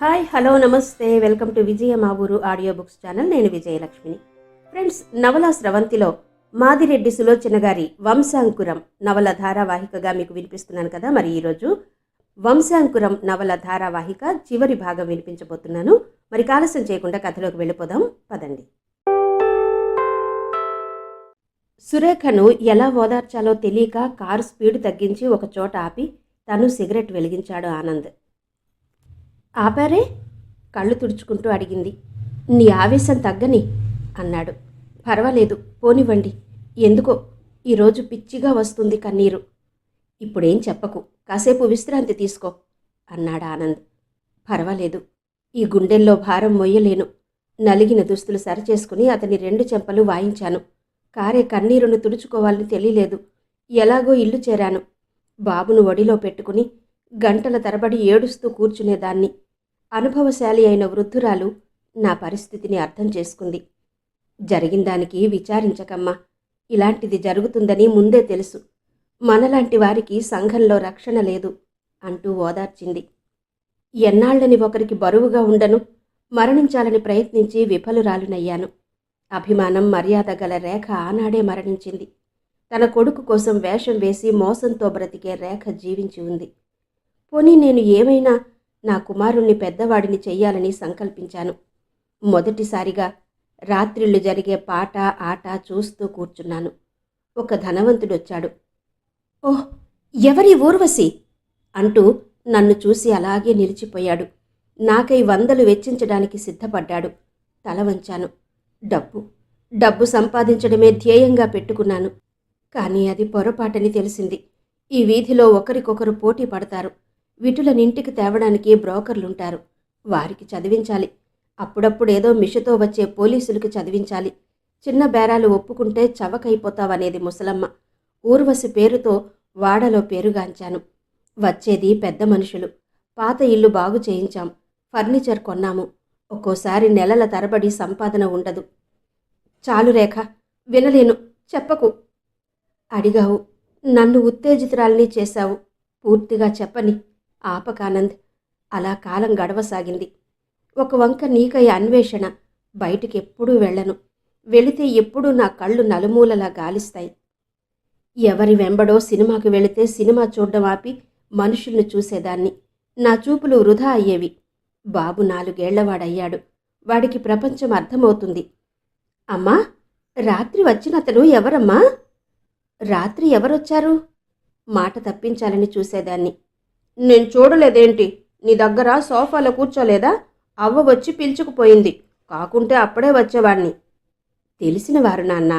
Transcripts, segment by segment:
Hi hello నమస్తే welcome to విజయ మా ఊరు ఆడియో బుక్స్ ఛానల్. నేను విజయలక్ష్మిని. ఫ్రెండ్స్, నవల స్రవంతిలో మాదిరెడ్డి సులోచన గారి వంశాంకురం నవల ధారావాహికగా మీకు వినిపిస్తున్నాను కదా. మరి ఈరోజు వంశాంకురం నవల ధారావాహిక చివరి భాగం వినిపించబోతున్నాను. మరి ఆలస్యం చేయకుండా కథలోకి వెళ్ళిపోదాం పదండి. సురేఖను ఎలా ఓదార్చాలో తెలియక కారు స్పీడ్ తగ్గించి ఒక చోట ఆపి తను సిగరెట్ వెలిగించాడు ఆనంద్. ఆపారే? కళ్ళు తుడుచుకుంటూ అడిగింది. నీ ఆవేశం తగ్గని అన్నాడు. పర్వాలేదు, పోనివ్వండి. ఎందుకో ఈరోజు పిచ్చిగా వస్తుంది కన్నీరు. ఇప్పుడేం చెప్పకు, కాసేపు విశ్రాంతి తీసుకో అన్నాడు ఆనంద్. పర్వాలేదు, ఈ గుండెల్లో భారం మొయ్యలేను. నలిగిన దుస్తులు సరిచేసుకుని అతని 2 చెంపలు వాయించాను. కారే కన్నీరును తుడుచుకోవాలని తెలియలేదు. ఎలాగో ఇల్లు చేరాను. బాబును ఒడిలో పెట్టుకుని గంటల తరబడి ఏడుస్తూ కూర్చునేదాన్ని. అనుభవశాలి అయిన వృద్ధురాలు నా పరిస్థితిని అర్థం చేసుకుంది. జరిగిందానికి విచారించకమ్మా, ఇలాంటిది జరుగుతుందని ముందే తెలుసు. మనలాంటి వారికి సంఘంలో రక్షణ లేదు అంటూ ఓదార్చింది. ఎన్నాళ్లని ఒకరికి బరువుగా ఉండను. మరణించాలని ప్రయత్నించి విఫలురాలునయ్యాను. అభిమానం మర్యాద గల రేఖ ఆనాడే మరణించింది. తన కొడుకు కోసం వేషం వేసి మోసంతో బ్రతికే రేఖ జీవించి ఉంది. పోనీ నేను ఏమైనా నా కుమారుణ్ణి పెద్దవాడిని చెయ్యాలని సంకల్పించాను. మొదటిసారిగా రాత్రిళ్ళు జరిగే పాట ఆట చూస్తూ కూర్చున్నాను. ఒక ధనవంతుడొచ్చాడు. ఓహ్, ఎవరి ఊర్వశి అంటూ నన్ను చూసి అలాగే నిలిచిపోయాడు. నాకై 100 వెచ్చించడానికి సిద్ధపడ్డాడు. తల వంచాను. డబ్బు సంపాదించడమే ధ్యేయంగా పెట్టుకున్నాను. కానీ అది పొరపాటని తెలిసింది. ఈ వీధిలో ఒకరికొకరు పోటీ పడతారు. విటులనింటికి తేవడానికి బ్రోకర్లుంటారు. వారికి చదివించాలి. అప్పుడప్పుడేదో మిషతో వచ్చే పోలీసులకు చదివించాలి. చిన్న బేరాలు ఒప్పుకుంటే చవకైపోతావనేది ముసలమ్మ. ఊర్వశి పేరుతో వాడలో పేరుగాంచాను. వచ్చేది పెద్ద మనుషులు. పాత ఇల్లు బాగు చేయించాం. ఫర్నిచర్ కొన్నాము. ఒక్కోసారి నెలల తరబడి సంపాదన ఉండదు. చాలు రేఖ, వినలేను, చెప్పకు. అడిగావు, నన్ను ఉత్తేజితురాల్ని చేశావు. పూర్తిగా చెప్పని. ఆపకానంద్. అలా కాలం గడవసాగింది. ఒక వంక నీకై అన్వేషణ. బయటికెప్పుడూ వెళ్ళను. వెళితే ఎప్పుడూ నా కళ్ళు నలుమూలలా గాలిస్తాయి. ఎవరి వెంబడో సినిమాకు వెళితే సినిమా చూడ్డం ఆపి మనుషుల్ని చూసేదాన్ని. నా చూపులు వృధా అయ్యేవి. బాబు 4 ఏళ్లవాడయ్యాడు. వాడికి ప్రపంచం అర్థమవుతుంది. అమ్మా, రాత్రి వచ్చినతను ఎవరమ్మా? రాత్రి ఎవరొచ్చారు? మాట తప్పించాలని చూసేదాన్ని. నేను చూడలేదేంటి? నీ దగ్గర సోఫాలో కూర్చోలేదా? అవ్వ వచ్చి పిలుచుకుపోయింది. కాకుంటే అప్పుడే వచ్చేవాణ్ణి. తెలిసినవారు నాన్న.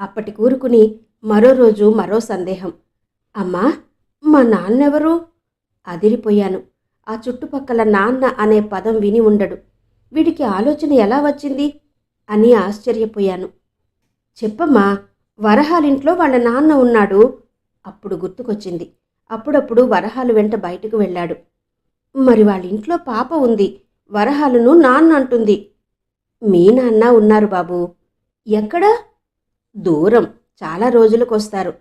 అప్పటి కూరుకుని మరో రోజు మరో సందేహం. అమ్మా, మా నాన్నెవరు? అదిరిపోయాను. ఆ చుట్టుపక్కల నాన్న అనే పదం విని ఉండడు. వీడికి ఆలోచన ఎలా వచ్చింది అని ఆశ్చర్యపోయాను. చెప్పమ్మా, వరహాలింట్లో వాళ్ళ నాన్న ఉన్నాడు. అప్పుడు గుర్తుకొచ్చింది. అప్పుడప్పుడు వరహాలు వెంట బయటకు వెళ్ళాడు. మరి వాళ్ళింట్లో పాప ఉంది. వరహాలును నాన్న అంటుంది. మీ నాన్న ఉన్నారు బాబూ. ఎక్కడా? దూరం. చాలా రోజులకొస్తారు.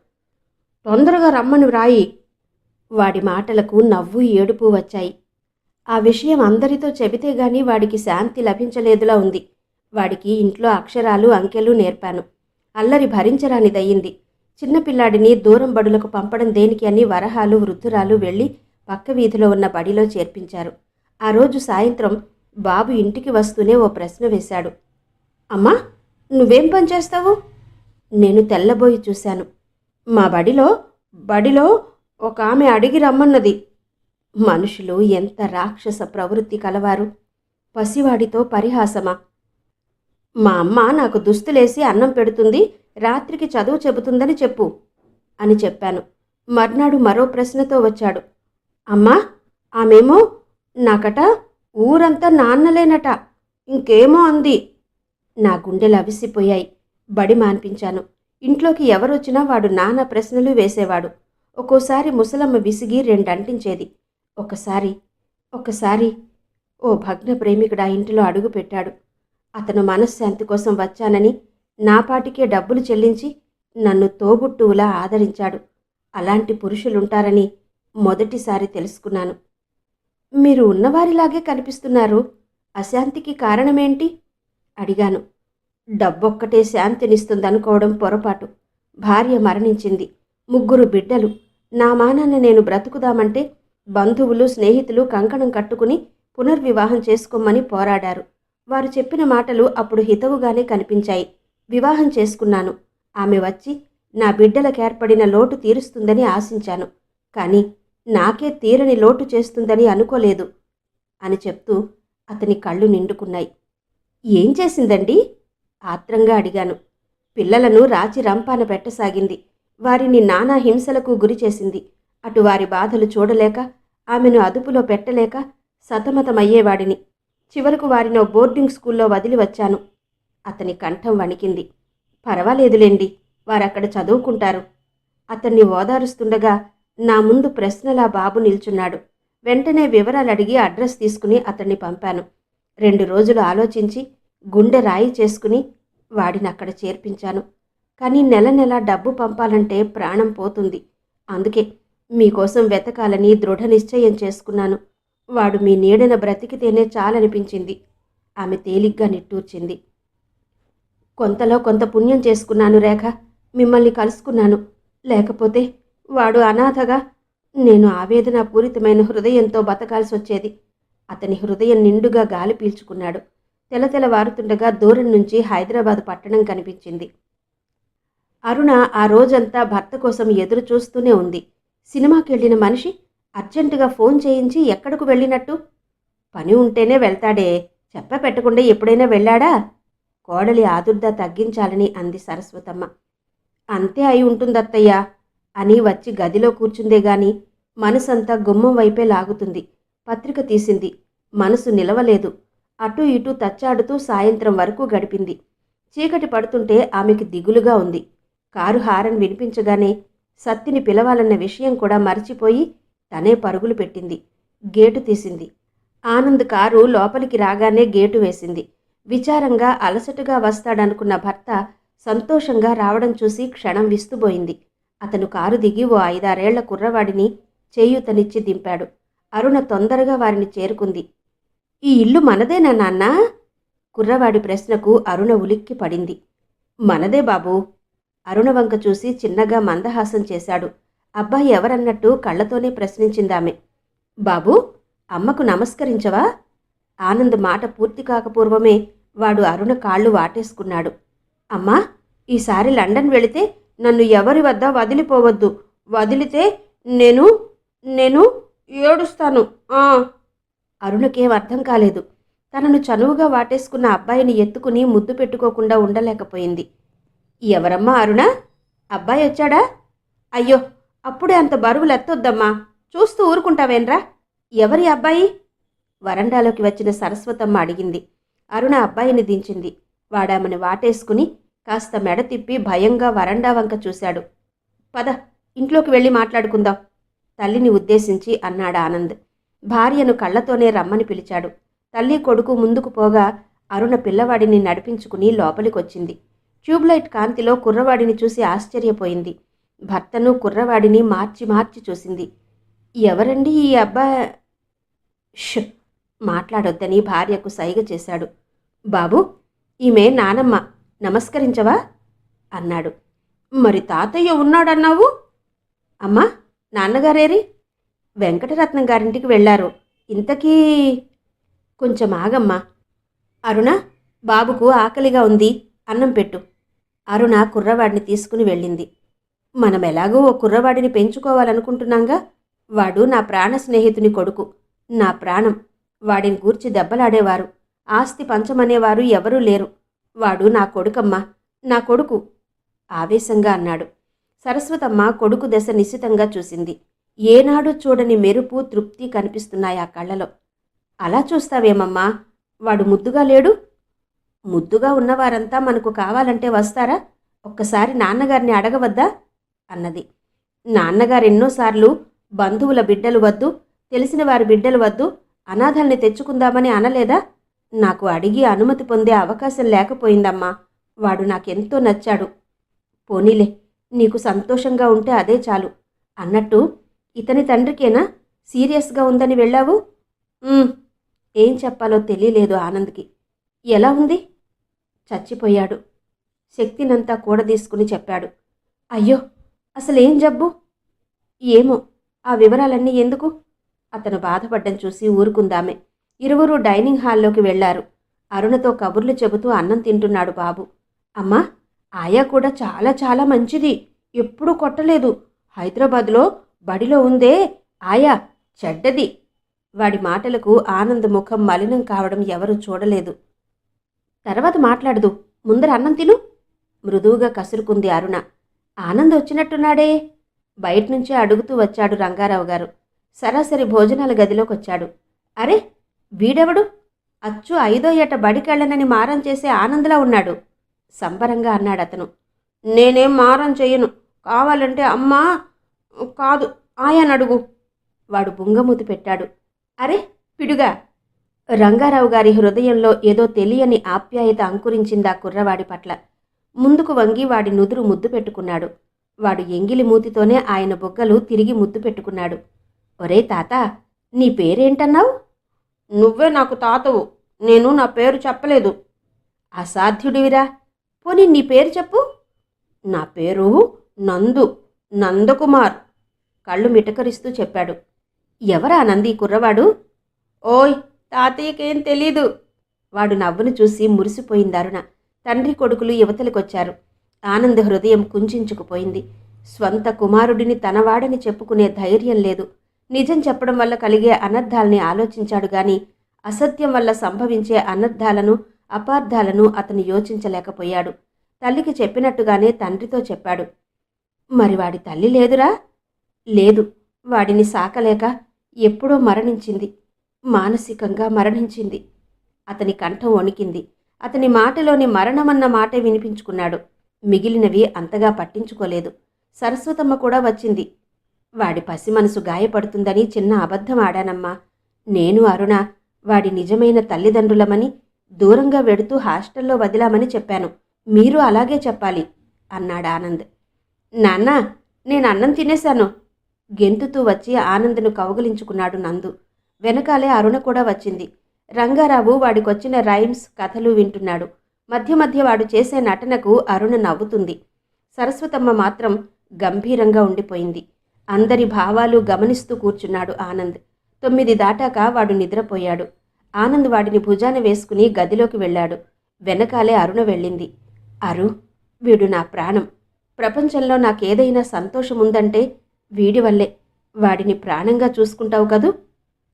తొందరగా రమ్మని వ్రాయి. వాడి మాటలకు నవ్వు ఏడుపు వచ్చాయి. ఆ విషయం అందరితో చెబితే గాని వాడికి శాంతి లభించలేదులా ఉంది. వాడికి ఇంట్లో అక్షరాలు అంకెలు నేర్పాను. అల్లరి భరించరానిదయ్యింది. చిన్నపిల్లాడిని దూరం బడులకు పంపడం దేనికి అని వరహాలు వృద్ధురాలు వెళ్ళి పక్క వీధిలో ఉన్న బడిలో చేర్పించారు. ఆ రోజు సాయంత్రం బాబు ఇంటికి వస్తూనే ఓ ప్రశ్న వేశాడు. అమ్మా, నువ్వేం పని చేస్తావు? నేను తెల్లబోయి చూశాను. మా బడిలో ఒక ఆమె అడిగి రమ్మన్నది. మనుషులు ఎంత రాక్షస ప్రవృత్తి కలవారు! పసివాడితో పరిహాసమా? మా అమ్మ నాకు దుస్తులేసి అన్నం పెడుతుంది, రాత్రికి చదువు చెబుతుందని చెప్పు అని చెప్పాను. మర్నాడు మరో ప్రశ్నతో వచ్చాడు. అమ్మా, ఆమెమో నాకట ఊరంతా నాన్నలేనట, ఇంకేమో అంది. నా గుండెలు అవిసిపోయాయి. బడి మాన్పించాను. ఇంట్లోకి ఎవరొచ్చినా వాడు నానా ప్రశ్నలు వేసేవాడు. ఒక్కోసారి ముసలమ్మ విసిగి 2 అంటించేది. ఒకసారి ఓ భగ్న ప్రేమికుడు ఆ ఇంటిలో అడుగు పెట్టాడు. అతను మనశ్శాంతి కోసం వచ్చానని నాపాటికే డబ్బులు చెల్లించి నన్ను తోబుట్టువులా ఆదరించాడు. అలాంటి పురుషులుంటారని మొదటిసారి తెలుసుకున్నాను. మీరు ఉన్నవారిలాగే కనిపిస్తున్నారు. అశాంతికి కారణమేంటి? అడిగాను. డబ్బొక్కటే శాంతినిస్తుందనుకోవడం పొరపాటు. భార్య మరణించింది. 3 బిడ్డలు. నా మానాన నేను బ్రతుకుదామంటే బంధువులు, స్నేహితులు కంకణం కట్టుకుని పునర్వివాహం చేసుకోమని పోరాడారు. వారు చెప్పిన మాటలు అప్పుడు హితవుగానే కనిపించాయి. వివాహం చేసుకున్నాను. ఆమె వచ్చి నా బిడ్డలకేర్పడిన లోటు తీరుస్తుందని ఆశించాను. కానీ నాకే తీరని లోటు చేస్తుందని అనుకోలేదు అని చెప్తూ అతని కళ్ళు నిండుకున్నాయి. ఏం చేసిందండి? ఆత్రంగా అడిగాను. పిల్లలను రాచి రంపాన పెట్టసాగింది. వారిని నానా హింసలకు గురి చేసింది. అటు వారి బాధలు చూడలేక, ఆమెను అదుపులో పెట్టలేక సతమతమయ్యేవాడిని. చివరకు వారినో బోర్డింగ్ స్కూల్లో వదిలి వచ్చాను. అతని కంఠం వణికింది. పర్వాలేదులేండి, వారక్కడ చదువుకుంటారు. అతన్ని ఓదారుస్తుండగా నా ముందు ప్రశ్నలా బాబు నిల్చున్నాడు. వెంటనే వివరాలడిగి అడ్రస్ తీసుకుని అతన్ని పంపాను. 2 రోజులు ఆలోచించి గుండె రాయి చేసుకుని వాడినక్కడ చేర్పించాను. కానీ నెల నెల డబ్బు పంపాలంటే ప్రాణం పోతుంది. అందుకే మీకోసం వెతకాలని దృఢ నిశ్చయం చేసుకున్నాను. వాడు మీ నీడన బ్రతికితేనే చాలనిపించింది. ఆమె తేలిగ్గా నిట్టూర్చింది. కొంతలో కొంత పుణ్యం చేసుకున్నాను రేఖ. మిమ్మల్ని కలుసుకున్నాను. లేకపోతే వాడు అనాథగా నేను ఆవేదనాపూరితమైన హృదయంతో బతకాల్సి వచ్చేది. అతని హృదయం నిండుగా గాలి పీల్చుకున్నాడు. తెలతెలవారుతుండగా దూరం నుంచి హైదరాబాద్ పట్టణం కనిపించింది. అరుణ ఆ రోజంతా భర్త కోసం ఎదురు చూస్తూనే ఉంది. సినిమాకెళ్ళిన మనిషి అర్జెంటుగా ఫోన్ చేయించి ఎక్కడకు వెళ్ళినట్టు? పని ఉంటేనే వెళ్తాడే, చెప్ప పెట్టకుండా ఎప్పుడైనా వెళ్ళాడా? కోడలి ఆదుర్ద తగ్గించాలని అంది సరస్వతమ్మ. అంతే అయి ఉంటుందత్తయ్యా అని వచ్చి గదిలో కూర్చుందే గాని మనసంతా గుమ్మం వైపే లాగుతుంది. పత్రిక తీసింది. మనసు నిలవలేదు. అటూ ఇటూ తచ్చాడుతూ సాయంత్రం వరకు గడిపింది. చీకటి పడుతుంటే ఆమెకి దిగులుగా ఉంది. కారు హారన్ వినిపించగానే సత్తిని పిలవాలన్న విషయం కూడా మర్చిపోయి తనే పరుగులు పెట్టింది. గేటు తీసింది. ఆనంద్ కారు లోపలికి రాగానే గేటు వేసింది. విచారంగా అలసటగా వస్తాడనుకున్న భర్త సంతోషంగా రావడం చూసి క్షణం విస్తుబోయింది. అతను కారు దిగి ఓ 5-6 ఏళ్ల కుర్రవాడిని చేయూతనిచ్చి దింపాడు. అరుణ తొందరగా వారిని చేరుకుంది. ఈ ఇల్లు మనదేనా నాన్నా? కుర్రవాడి ప్రశ్నకు అరుణ ఉలిక్కి పడింది. మనదే బాబూ. అరుణ వంక చూసి చిన్నగా మందహాసం చేశాడు. అబ్బాయి ఎవరన్నట్టు కళ్లతోనే ప్రశ్నించిందామె. బాబూ, అమ్మకు నమస్కరించవా? ఆనంద్ మాట పూర్తి కాకపూర్వమే వాడు అరుణ కాళ్ళు వాటేసుకున్నాడు. అమ్మా, ఈసారి లండన్ వెళితే నన్ను ఎవరి వద్ద వదిలిపోవద్దు. వదిలితే నేను నేను ఏడుస్తాను. అరుణకేం అర్థం కాలేదు. తనను చనువుగా వాటేసుకున్న అబ్బాయిని ఎత్తుకుని ముద్దు పెట్టుకోకుండా ఉండలేకపోయింది. ఎవరమ్మా అరుణ? అబ్బాయి వచ్చాడా? అయ్యో, అప్పుడే అంత బరువులెత్తొద్దమ్మా. చూస్తూ ఊరుకుంటావేన్రా? ఎవరి అబ్బాయి? వరండాలోకి వచ్చిన సరస్వతమ్మ అడిగింది. అరుణ అబ్బాయిని దించింది. వాడామని వాటేసుకుని కాస్త మెడ తిప్పి భయంగా వరండా వంక చూశాడు. పద, ఇంట్లోకి వెళ్ళి మాట్లాడుకుందాం తల్లిని ఉద్దేశించి అన్నాడు ఆనంద్. భార్యను కళ్లతోనే రమ్మని పిలిచాడు. తల్లి కొడుకు ముందుకు పోగా అరుణ పిల్లవాడిని నడిపించుకుని లోపలికొచ్చింది. ట్యూబ్లైట్ కాంతిలో కుర్రవాడిని చూసి ఆశ్చర్యపోయింది. భర్తను కుర్రవాడిని మార్చి మార్చి చూసింది. ఎవరండి ఈ ష్ మాట్లాడొద్దని భార్యకు సైగ చేశాడు. బాబూ, ఈమె నానమ్మ, నమస్కరించవా అన్నాడు. మరి తాతయ్య ఉన్నాడన్నావు? అమ్మా, నాన్నగారేరి? వెంకటరత్నం గారింటికి వెళ్ళారు. ఇంతకీ కొంచెం ఆగమ్మా. అరుణ, బాబుకు ఆకలిగా ఉంది, అన్నం పెట్టు. అరుణ కుర్రవాడిని తీసుకుని వెళ్ళింది. మనం ఎలాగో ఓ కుర్రవాడిని పెంచుకోవాలనుకుంటున్నాంగా. వాడు నా ప్రాణ స్నేహితుని కొడుకు, నా ప్రాణం. వాడిని గూర్చి దెబ్బలాడేవారు, ఆస్తి పంచమనేవారు ఎవరూ లేరు. వాడు నా కొడుకమ్మా, నా కొడుకు ఆవేశంగా అన్నాడు. సరస్వతమ్మ కొడుకు దశ నిశితంగా చూసింది. ఏనాడు చూడని మెరుపు, తృప్తి కనిపిస్తున్నాయి ఆ కళ్ళలో. అలా చూస్తావేమమ్మా? వాడు ముద్దుగా లేడు? ముద్దుగా ఉన్నవారంతా మనకు కావాలంటే వస్తారా? ఒక్కసారి నాన్నగారిని అడగవద్దా అన్నది. నాన్నగారెన్నోసార్లు బంధువుల బిడ్డలు వద్దు, తెలిసిన వారి బిడ్డలు వద్దు, అనాథల్ని తెచ్చుకుందామని అనలేదా? నాకు అడిగి అనుమతి పొందే అవకాశం లేకపోయిందమ్మా. వాడు నాకెంతో నచ్చాడు. పోనీలే, నీకు సంతోషంగా ఉంటే అదే చాలు. అన్నట్టు ఇతని తండ్రికేనా సీరియస్గా ఉందని వెళ్ళావు? "ఉమ్." ఏం చెప్పాలో తెలియలేదు ఆనంద్కి. ఎలా ఉంది? చచ్చిపోయాడు. శక్తినంతా కూడదీసుకుని చెప్పాడు. అయ్యో, అసలేం జబ్బు? ఏమో, ఆ వివరాలన్నీ ఎందుకు? అతను బాధపడ్డం చూసి ఊరుకుందామే. ఇరువురు డైనింగ్ హాల్లోకి వెళ్లారు. అరుణతో కబుర్లు చెబుతూ అన్నం తింటున్నాడు బాబు. అమ్మా, ఆయా కూడా చాలా చాలా మంచిది. ఎప్పుడూ కొట్టలేదు. హైదరాబాద్లో బడిలో ఉందే ఆయా, చెడ్డది. వాడి మాటలకు ఆనంద్ ముఖం మలినం కావడం ఎవరూ చూడలేదు. తర్వాత మాట్లాడదు, ముందర అన్నం తిను. మృదువుగా కసురుకుంది అరుణ. ఆనంద్ వచ్చినట్టున్నాడే. బయట్నుంచే అడుగుతూ వచ్చాడు రంగారావు గారు. సరాసరి భోజనాల గదిలోకొచ్చాడు. అరే, వీడెవడు? అచ్చు 5వ ఏట బడికెళ్ళనని మారం చేసే ఆనంద్లా ఉన్నాడు సంబరంగా అన్నాడతను. నేనేం మారం చెయ్యను. కావాలంటే అమ్మా కాదు ఆయానడుగు. వాడు బుంగమూతి పెట్టాడు. అరే పిడుగా! రంగారావు గారి హృదయంలో ఏదో తెలియని ఆప్యాయత అంకురించిందా కుర్రవాడి పట్ల. ముందుకు వంగి వాడి నుదురు ముద్దు పెట్టుకున్నాడు. వాడు ఎంగిలి మూతితోనే ఆయన బుగ్గలు తిరిగి ముద్దు పెట్టుకున్నాడు. ఒరే తాత, నీ పేరేంటన్నావు? నువ్వే నాకు తాతవు. నేను నా పేరు చెప్పలేదు. అసాధ్యుడివిరా. పోనీ నీ పేరు చెప్పు. నా పేరు నందు, నందకుమార్. కళ్ళు మిటకరిస్తూ చెప్పాడు. ఎవరా నంది కుర్రవాడు? ఓయ్, తాతయ్యకేం తెలీదు. వాడు నవ్వును చూసి మురిసిపోయింది అరుణ. తండ్రి కొడుకులు యువతలకొచ్చారు. ఆనంద్ హృదయం కుంచుకుపోయింది. స్వంత కుమారుడిని తనవాడని చెప్పుకునే ధైర్యం లేదు. నిజం చెప్పడం వల్ల కలిగే అనర్థాల్ని ఆలోచించాడు గాని అసత్యం వల్ల సంభవించే అనర్థాలను, అపార్థాలను అతను యోచించలేకపోయాడు. తల్లికి చెప్పినట్టుగానే తండ్రితో చెప్పాడు. మరి వాడి తల్లి లేదురా? లేదు. వాడిని సాకలేక ఎప్పుడో మరణించింది. మానసికంగా మరణించింది. అతని కంఠం వణికింది. అతని మాటలోని మరణమన్న మాటే వినిపించుకున్నాడు. మిగిలినవి అంతగా పట్టించుకోలేదు. సరస్వతమ్మ కూడా వచ్చింది. వాడి పసి మనసు గాయపడుతుందని చిన్న అబద్ధం ఆడానమ్మా. నేను అరుణ వాడి నిజమైన తల్లిదండ్రులమని దూరంగా వెడుతూ హాస్టల్లో వదిలామని చెప్పాను. మీరు అలాగే చెప్పాలి అన్నాడు ఆనంద్. నాన్నా, నేను అన్నం తినేశాను. గెంతుతూ వచ్చి ఆనంద్ను కౌగిలించుకున్నాడు నందు. వెనకాలే అరుణ కూడా వచ్చింది. రంగారావు వాడికొచ్చిన రైమ్స్, కథలు వింటున్నాడు. మధ్య మధ్య వాడు చేసే నటనకు అరుణ నవ్వుతుంది. సరస్వతమ్మ మాత్రం గంభీరంగా ఉండిపోయింది. అందరి భావాలు గమనిస్తూ కూర్చున్నాడు ఆనంద్. 9 దాటాక వాడు నిద్రపోయాడు. ఆనంద్ వాడిని భుజాన వేసుకుని గదిలోకి వెళ్ళాడు. వెనకాలే అరుణ వెళ్ళింది. అరు, వీడు నా ప్రాణం. ప్రపంచంలో నాకేదైనా సంతోషముందంటే వీడి వల్లే. వాడిని ప్రాణంగా చూసుకుంటావు కదూ?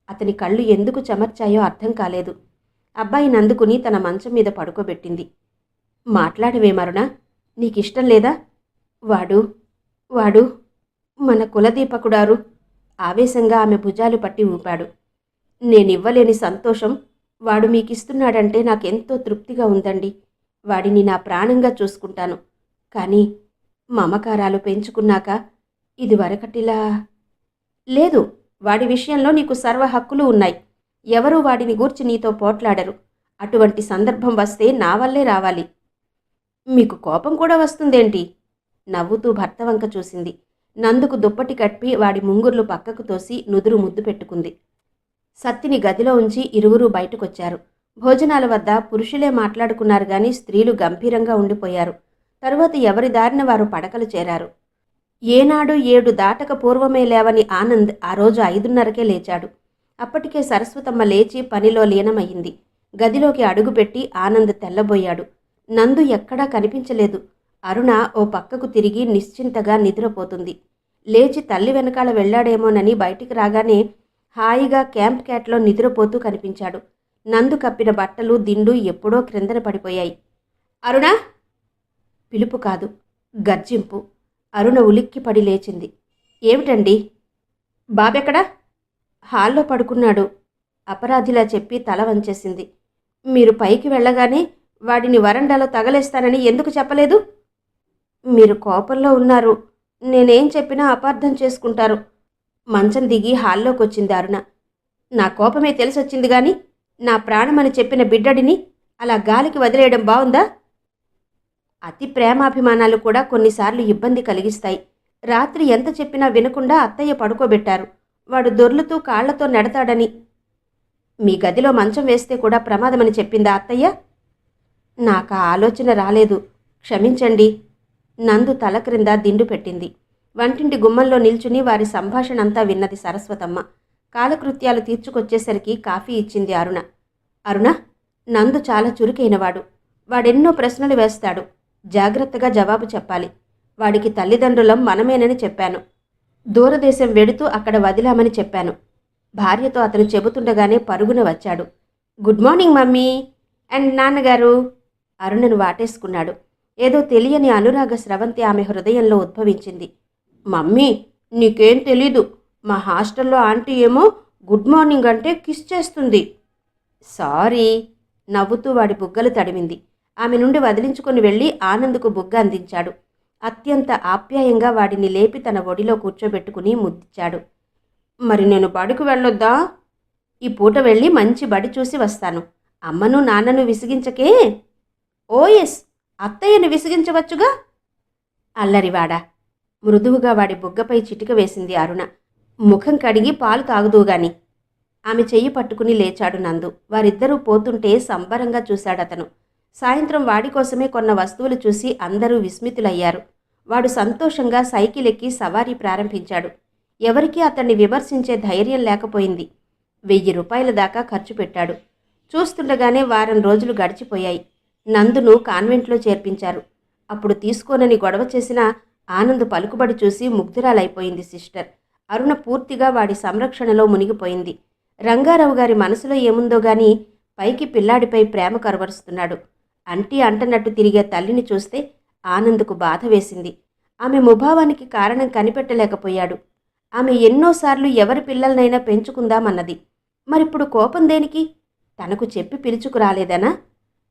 అతని కళ్ళు ఎందుకు చెమర్చాయో అర్థం కాలేదు. అబ్బాయిని అందుకుని తన మంచం మీద పడుకోబెట్టింది. మాట్లాడవేమరుణ, నీకిష్టం లేదా? వాడు వాడు మన కులదీపకుడారు. ఆవేశంగా ఆమె భుజాలు పట్టి ఊపాడు. నేనివ్వలేని సంతోషం వాడు మీకిస్తున్నాడంటే నాకెంతో తృప్తిగా ఉందండి. వాడిని నా ప్రాణంగా చూసుకుంటాను. కానీ మమకారాలు పెంచుకున్నాక ఇది వరకటిలా లేదు. వాడి విషయంలో నీకు సర్వ హక్కులు ఉన్నాయి. ఎవరూ వాడిని గూర్చి నీతో పోట్లాడరు. అటువంటి సందర్భం వస్తే నా వల్లే రావాలి. మీకు కోపం కూడా వస్తుందేంటి? నవ్వుతూ భర్త వంక చూసింది. నందుకు దుప్పటి కప్పి వాడి ముంగుర్లు పక్కకు తోసి నుదురు ముద్దు పెట్టుకుంది. సత్తిని గదిలో ఉంచి ఇరువురూ బయటకొచ్చారు. భోజనాల వద్ద పురుషులే మాట్లాడుకున్నారు గాని స్త్రీలు గంభీరంగా ఉండిపోయారు. తరువాత ఎవరి దారిన వారు పడకలు చేరారు. ఏనాడు 7 దాటక పూర్వమే లేవని ఆనంద్ ఆ రోజు 5:30కే లేచాడు. అప్పటికే సరస్వతమ్మ లేచి పనిలో లీనమయ్యింది. గదిలోకి అడుగుపెట్టి ఆనంద్ తెల్లబోయాడు. నందు ఎక్కడా కనిపించలేదు. అరుణ ఓ పక్కకు తిరిగి నిశ్చింతగా నిద్రపోతుంది. లేచి తల్లి వెనకాల వెళ్లాడేమోనని బయటికి రాగానే హాయిగా క్యాంప్ క్యాట్లో నిద్రపోతూ కనిపించాడు. నందు కప్పిన బట్టలు, దిండు ఎప్పుడో క్రిందన పడిపోయాయి. అరుణ! పిలుపు కాదు, గర్జింపు. అరుణ ఉలిక్కిపడి లేచింది. ఏమిటండి? బాబెక్కడా? హాల్లో పడుకున్నాడు. అపరాధిలా చెప్పి తల వంచేసింది. మీరు పైకి వెళ్ళగానే వాడిని వరండాలో తగలేస్తానని ఎందుకు చెప్పలేదు? మీరు కోపంలో ఉన్నారు. నేనేం చెప్పినా అపార్థం చేసుకుంటారు. మంచం దిగి హాల్లోకొచ్చింది అరుణ. నా కోపమే తెలిసొచ్చింది గాని నా ప్రాణమని చెప్పిన బిడ్డడిని అలా గాలికి వదిలేయడం బావుందా? అతి ప్రేమాభిమానాలు కూడా కొన్నిసార్లు ఇబ్బంది కలిగిస్తాయి. రాత్రి ఎంత చెప్పినా వినకుండా అత్తయ్య పడుకోబెట్టారు. వాడు దొర్లుతూ కాళ్లతో నెడతాడని. మీ గదిలో మంచం వేస్తే కూడా ప్రమాదమని చెప్పిందా అత్తయ్య? నాకు ఆ ఆలోచన రాలేదు, క్షమించండి. నందు తల క్రింద దిండు పెట్టింది. వంటింటి గుమ్మంలో నిల్చుని వారి సంభాషణ అంతా విన్నది సరస్వతమ్మ. కాలకృత్యాలు తీర్చుకొచ్చేసరికి కాఫీ ఇచ్చింది అరుణ. అరుణ, నందు చాలా చురుకైనవాడు. వాడెన్నో ప్రశ్నలు వేస్తాడు. జాగ్రత్తగా జవాబు చెప్పాలి. వాడికి తల్లిదండ్రులం మనమేనని చెప్పాను. దూరదేశం వెడుతూ అక్కడ వదిలామని చెప్పాను. భార్యతో అతను చెబుతుండగానే పరుగున వచ్చాడు. గుడ్ మార్నింగ్ మమ్మీ అండ్ నాన్నగారు. అరుణను వాటేసుకున్నాడు. ఏదో తెలియని అనురాగ స్రవంతి ఆమె హృదయంలో ఉద్భవించింది. మమ్మీ, నీకేం తెలీదు. మా హాస్టల్లో ఆంటీ ఏమో గుడ్ మార్నింగ్ అంటే కిస్ చేస్తుంది. సారీ. నవ్వుతూ వాడి బుగ్గలు తడిమింది. ఆమె నుండి వదిలించుకొని వెళ్ళి ఆనంద్కు బుగ్గ అందించాడు. అత్యంత ఆప్యాయంగా వాడిని లేపి తన ఒడిలో కూర్చోబెట్టుకుని ముద్దిచ్చాడు. మరి నేను బడికి వెళ్ళొద్దా? ఈ పూట వెళ్ళి మంచి బడి చూసి వస్తాను. అమ్మను నాన్నను విసిగించకే. ఓఎస్, అత్తయ్యను విసిగించవచ్చుగా. అల్లరివాడా. మృదువుగా వాడి బుగ్గపై చిటిక వేసింది అరుణ. ముఖం కడిగి పాలు తాగుదూగాని. ఆమె చెయ్యి పట్టుకుని లేచాడు నందు. వారిద్దరూ పోతుంటే సంబరంగా చూశాడతను. సాయంత్రం వాడి కోసమే కొన్న వస్తువులు చూసి అందరూ విస్మితులయ్యారు. వాడు సంతోషంగా సైకిల్ ఎక్కి సవారీ ప్రారంభించాడు. ఎవరికీ అతన్ని విమర్శించే ధైర్యం లేకపోయింది. 1000 రూపాయల దాకా ఖర్చు పెట్టాడు. చూస్తుండగానే వారం రోజులు గడిచిపోయాయి. నందును కాన్వెంట్లో చేర్పించారు. అప్పుడు తీసుకోనని గొడవ చేసిన ఆనంద్ పలుకుబడి చూసి ముగ్ధురాలైపోయింది సిస్టర్. అరుణ పూర్తిగా వాడి సంరక్షణలో మునిగిపోయింది. రంగారావు గారి మనసులో ఏముందో గాని పైకి పిల్లాడిపై ప్రేమ కరువరుస్తున్నాడు. అంటీ అంటనట్టు తిరిగే తల్లిని చూస్తే ఆనంద్కు బాధ వేసింది. ఆమె ముభావానికి కారణం కనిపెట్టలేకపోయాడు. ఆమె ఎన్నోసార్లు ఎవరి పిల్లలనైనా పెంచుకుందామన్నది. మరిప్పుడు కోపం దేనికి? తనకు చెప్పి పిలుచుకురాలేదనా?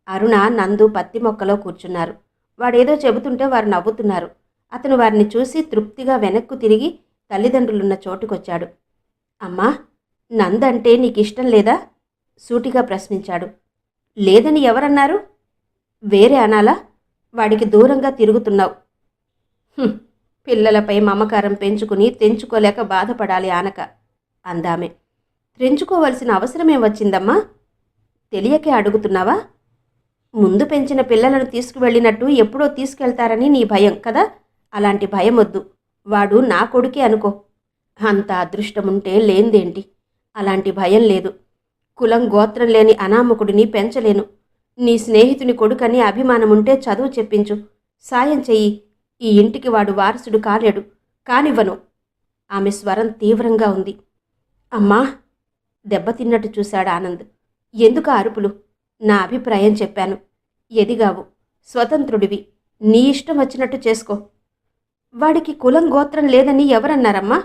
అరుణ, నందు పత్తి మొక్కలో కూర్చున్నారు. వాడేదో చెబుతుంటే వారు నవ్వుతున్నారు. అతను వారిని చూసి తృప్తిగా వెనక్కు తిరిగి తల్లిదండ్రులున్న చోటుకొచ్చాడు. అమ్మా, నందంటే నీకిష్టం లేదా? సూటిగా ప్రశ్నించాడు. లేదని ఎవరన్నారు? వేరే అనాలా? వాడికి దూరంగా తిరుగుతున్నావు. పిల్లలపై మమకారం పెంచుకుని తెంచుకోలేక బాధపడాలి ఆనక అందామె. తెంచుకోవలసిన అవసరమేం వచ్చిందమ్మా? తెలియకే అడుగుతున్నావా? ముందు పెంచిన పిల్లలను తీసుకువెళ్ళినట్టు ఎప్పుడో తీసుకెళ్తారని నీ భయం కదా? అలాంటి భయం వద్దు. వాడు నా కొడుకే అనుకో. అంత అదృష్టముంటే లేందేంటి? అలాంటి భయం లేదు. కులం గోత్రం లేని అనామకుడిని పెంచలేను. నీ స్నేహితుని కొడుకని అభిమానముంటే చదువు చెప్పించు, సాయం చెయ్యి. ఈ ఇంటికి వాడు వారసుడు కాలేడు, కానివ్వను. ఆమె స్వరం తీవ్రంగా ఉంది. అమ్మా, దెబ్బతిన్నట్టు చూశాడు ఆనంద్. ఎందుకు అరుపులు? నా అభిప్రాయం చెప్పాను. ఎదిగావు, స్వతంత్రుడివి. నీ ఇష్టం వచ్చినట్టు చేసుకో. వాడికి కులం గోత్రం లేదని ఎవరన్నారమ్మా?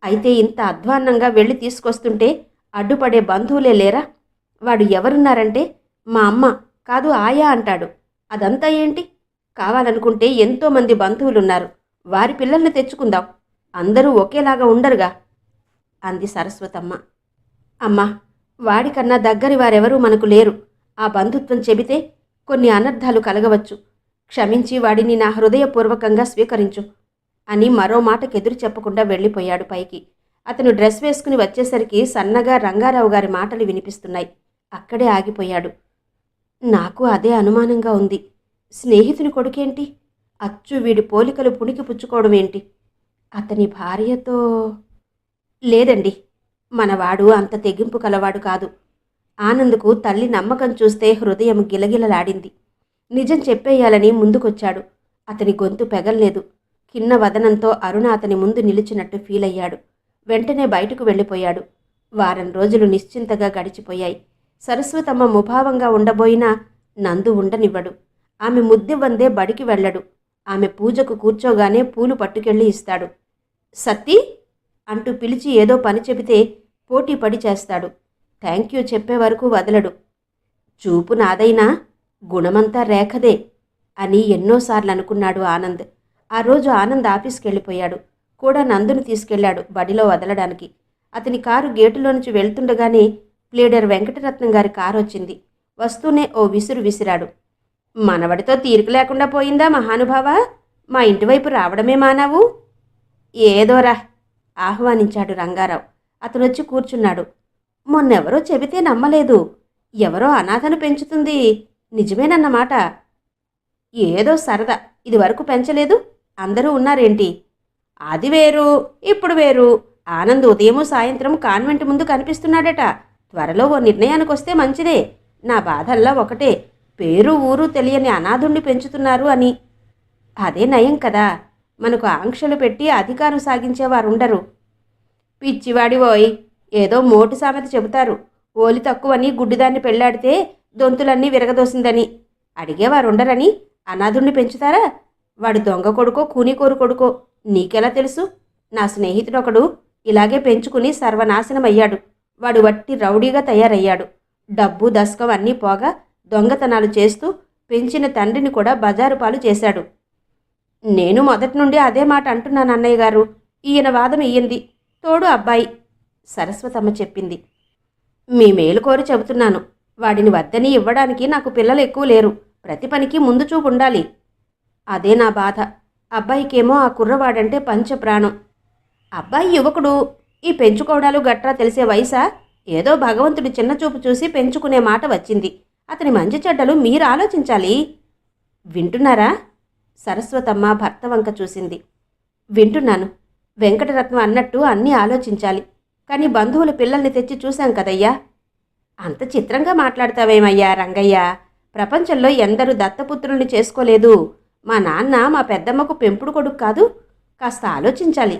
అయితే ఇంత అధ్వాన్నంగా వెళ్ళి తీసుకొస్తుంటే అడ్డుపడే బంధువులే లేరా? వాడు ఎవరున్నారంటే మా అమ్మ కాదు ఆయా అంటాడు. అదంతా ఏంటి? కావాలనుకుంటే ఎంతోమంది బంధువులున్నారు. వారి పిల్లల్ని తెచ్చుకుందాం. అందరూ ఒకేలాగా ఉండరుగా అంది సరస్వతమ్మ. అమ్మా, వాడికన్నా దగ్గరి వారెవరూ మనకు లేరు. ఆ బంధుత్వం చెబితే కొన్ని అనర్థాలు కలగవచ్చు. క్షమించి వాడిని నా హృదయపూర్వకంగా స్వీకరించు అని మరో మాటకెదురు చెప్పకుండా వెళ్ళిపోయాడు పైకి. అతను డ్రెస్ వేసుకుని వచ్చేసరికి సన్నగా రంగారావు గారి మాటలు వినిపిస్తున్నాయి. అక్కడే ఆగిపోయాడు. నాకు అదే అనుమానంగా ఉంది. స్నేహితుని కొడుకేంటి? అచ్చు వీడి పోలికలు పుణికి పుచ్చుకోవడం ఏంటి? అతని భార్యతో? లేదండి, మనవాడు అంత తెగింపు కలవాడు కాదు. ఆనంద్కు తల్లి నమ్మకం చూస్తే హృదయం గిలగిలలాడింది. నిజం చెప్పేయాలని ముందుకొచ్చాడు. అతని గొంతు పెగల్లేదు. కిన్న వదనంతో అరుణ అతని ముందు నిలిచినట్టు ఫీల్ అయ్యాడు. వెంటనే బయటకు వెళ్ళిపోయాడు. వారం రోజులు నిశ్చింతగా గడిచిపోయాయి. సరస్వతమ్మ ముభావంగా ఉండబోయినా నందు ఉండనివ్వడు. ఆమె ముద్దెవ్వందే బడికి వెళ్ళడు. ఆమె పూజకు కూర్చోగానే పూలు పట్టుకెళ్ళి ఇస్తాడు. సత్తి అంటూ పిలిచి ఏదో పని చెబితే పోటీ పడి చేస్తాడు. థ్యాంక్ యూ చెప్పే వరకు వదలడు. చూపు నాదైనా గుణమంతా రేఖదే అని ఎన్నోసార్లు అనుకున్నాడు ఆనంద్. ఆ రోజు ఆనంద్ ఆఫీస్కి వెళ్ళిపోయాడు. కూడా నందును తీసుకెళ్లాడు బడిలో వదలడానికి. అతని కారు గేటులో నుంచి వెళ్తుండగానే ప్లీడర్ వెంకటరత్నం గారి కారు వచ్చింది. వస్తూనే ఓ విసురు విసిరాడు. మనవడితో తీరిక లేకుండా పోయిందా మహానుభావా? మా ఇంటివైపు రావడమే మానావు? ఏదోరా ఆహ్వానించాడు రంగారావు. అతనొచ్చి కూర్చున్నాడు. మొన్నెవరో చెబితే నమ్మలేదు. ఎవరో అనాథను పెంచుతుంది. నిజమేనన్నమాట. ఏదో సరదా, ఇదివరకు పెంచలేదు. అందరూ ఉన్నారేంటి? అది వేరు, ఇప్పుడు వేరు. ఆనంద్ ఉదయము సాయంత్రం కాన్వెంట్ ముందు కనిపిస్తున్నాడట. త్వరలో ఓ నిర్ణయానికొస్తే మంచిదే. నా బాధల్లా ఒకటే, పేరు ఊరు తెలియని అనాథుణ్ణి పెంచుతున్నారు అని. అదే నయం కదా. మనకు ఆంక్షలు పెట్టి అధికారం సాగించేవారుండరు. పిచ్చివాడివోయ్, ఏదో మోటు సామెత చెబుతారు. ఓలి తక్కువని గుడ్డిదాన్ని పెళ్లాడితే దొంతులన్నీ విరగదోసిందని. అడిగేవారుండరని అనాథుణ్ణి పెంచుతారా? వాడు దొంగ కొడుకో కూనికోరు కొడుకో నీకెలా తెలుసు? నా స్నేహితుడొకడు ఇలాగే పెంచుకుని సర్వనాశనమయ్యాడు. వాడు వట్టి రౌడీగా తయారయ్యాడు. డబ్బు దశకం అన్నీ పోగా దొంగతనాలు చేస్తూ పెంచిన తండ్రిని కూడా బజారు పాలు చేశాడు. నేను మొదటి నుండి అదే మాట అంటున్నాను అన్నయ్య గారు. ఈయన వాదం ఇయ్యింది, తోడు అబ్బాయి, సరస్వతమ్మ చెప్పింది. మీ మేలు కోరి చెబుతున్నాను. వాడిని వద్దని ఇవ్వడానికి నాకు పిల్లలు ఎక్కువ లేరు. ప్రతి పనికి ముందు చూపు ఉండాలి. అదే నా బాధ. అబ్బాయికేమో ఆ కుర్రవాడంటే పంచప్రాణం. అబ్బాయి యువకుడు. ఈ పెంచుకోవడాలు గట్రా తెలిసే వయసా? ఏదో భగవంతుడి చిన్న చూపు చూసి పెంచుకునే మాట వచ్చింది. అతని మంచి చెడ్డలు మీరు ఆలోచించాలి. వింటున్నారా? సరస్వతమ్మ భర్త వంక చూసింది. వింటున్నాను. వెంకటరత్నం అన్నట్టు అన్నీ ఆలోచించాలి. కానీ బంధువుల పిల్లల్ని తెచ్చి చూశాం కదయ్యా. అంత చిత్రంగా మాట్లాడతావేమయ్యా రంగయ్య. ప్రపంచంలో ఎందరూ దత్తపుత్రుల్ని చేసుకోలేదు. మా నాన్న మా పెద్దమ్మకు పెంపుడు కొడుకు కాదు. కాస్త ఆలోచించాలి.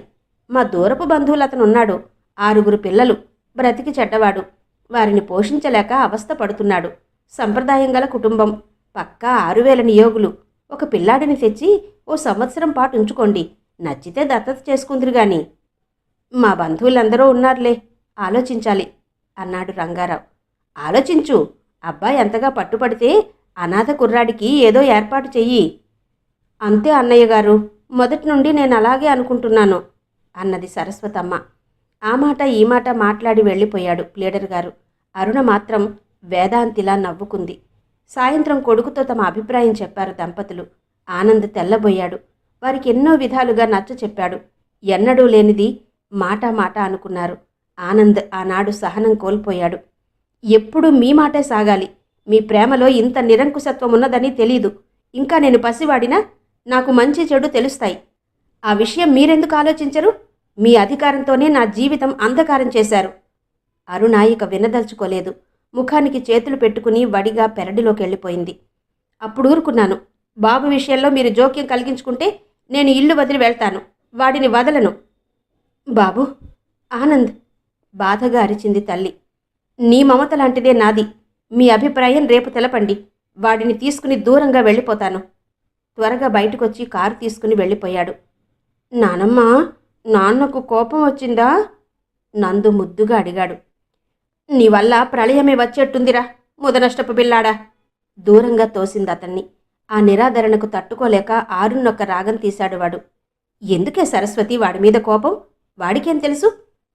మా దూరపు బంధువులు అతను ఉన్నాడు. 6 పిల్లలు. బ్రతికి చెడ్డవాడు. వారిని పోషించలేక అవస్థ పడుతున్నాడు. సంప్రదాయం గల కుటుంబం. పక్కా 6000 నియోగులు. ఒక పిల్లాడిని తెచ్చి ఓ సంవత్సరం పాటు ఉంచుకోండి. నచ్చితే దత్తత చేసుకుందిరు గాని. మా బంధువులందరూ ఉన్నారులే, ఆలోచించాలి అన్నాడు రంగారావు. ఆలోచించు. అబ్బాయి అంతగా పట్టుపడితే అనాథ కుర్రాడికి ఏదో ఏర్పాటు చెయ్యి. అంతే అన్నయ్య గారు, మొదటి నుండి నేను అలాగే అనుకుంటున్నాను అన్నది సరస్వతమ్మ. ఆ మాట ఈ మాట మాట్లాడి వెళ్ళిపోయాడు ప్లీడర్ గారు. అరుణ మాత్రం వేదాంతిలా నవ్వుకుంది. సాయంత్రం కొడుకుతో తమ అభిప్రాయం చెప్పారు దంపతులు. ఆనంద్ తెల్లబోయాడు. వారికి ఎన్నో విధాలుగా నచ్చ చెప్పాడు. ఎన్నడూ లేనిది మాట మాట అనుకున్నారు. ఆనంద్ ఆనాడు సహనం కోల్పోయాడు. ఎప్పుడూ మీ మాటే సాగాలి. మీ ప్రేమలో ఇంత నిరంకుశత్వం ఉన్నదని తెలీదు. ఇంకా నేను పసివాడినా నాకు మంచి చెడు తెలుస్తాయి. ఆ విషయం మీరెందుకు ఆలోచించరు? మీ అధికారంతోనే నా జీవితం అంధకారం చేశారు. అరుణ ఇక వినదలుచుకోలేదు. ముఖానికి చేతులు పెట్టుకుని వడిగా పెరడిలోకి వెళ్ళిపోయింది. అప్పుడు ఊరుకున్నాను. బాబు విషయంలో మీరు జోక్యం కలిగించుకుంటే నేను ఇల్లు వదిలి వెళ్తాను. వాడిని వదలను. బాబు, ఆనంద్, బాధగా అరిచింది తల్లి. నీ మమత లాంటిదే నాది. మీ అభిప్రాయం రేపు తెలపండి. వాడిని తీసుకుని దూరంగా వెళ్ళిపోతాను. త్వరగా బయటకొచ్చి కారు తీసుకుని వెళ్ళిపోయాడు. నానమ్మ, నాన్నకు కోపం వచ్చిందా? నందు ముద్దుగా అడిగాడు. నీ వల్ల ప్రళయమే వచ్చేట్టుందిరా ముదనష్టపు బిల్లాడా. దూరంగా తోసింది అతన్ని. ఆ నిరాదరణకు తట్టుకోలేక ఆరున్నొక్క రాగం తీశాడు వాడు. ఎందుకే సరస్వతి వాడి మీద కోపం? వాడికేం తెలుసు?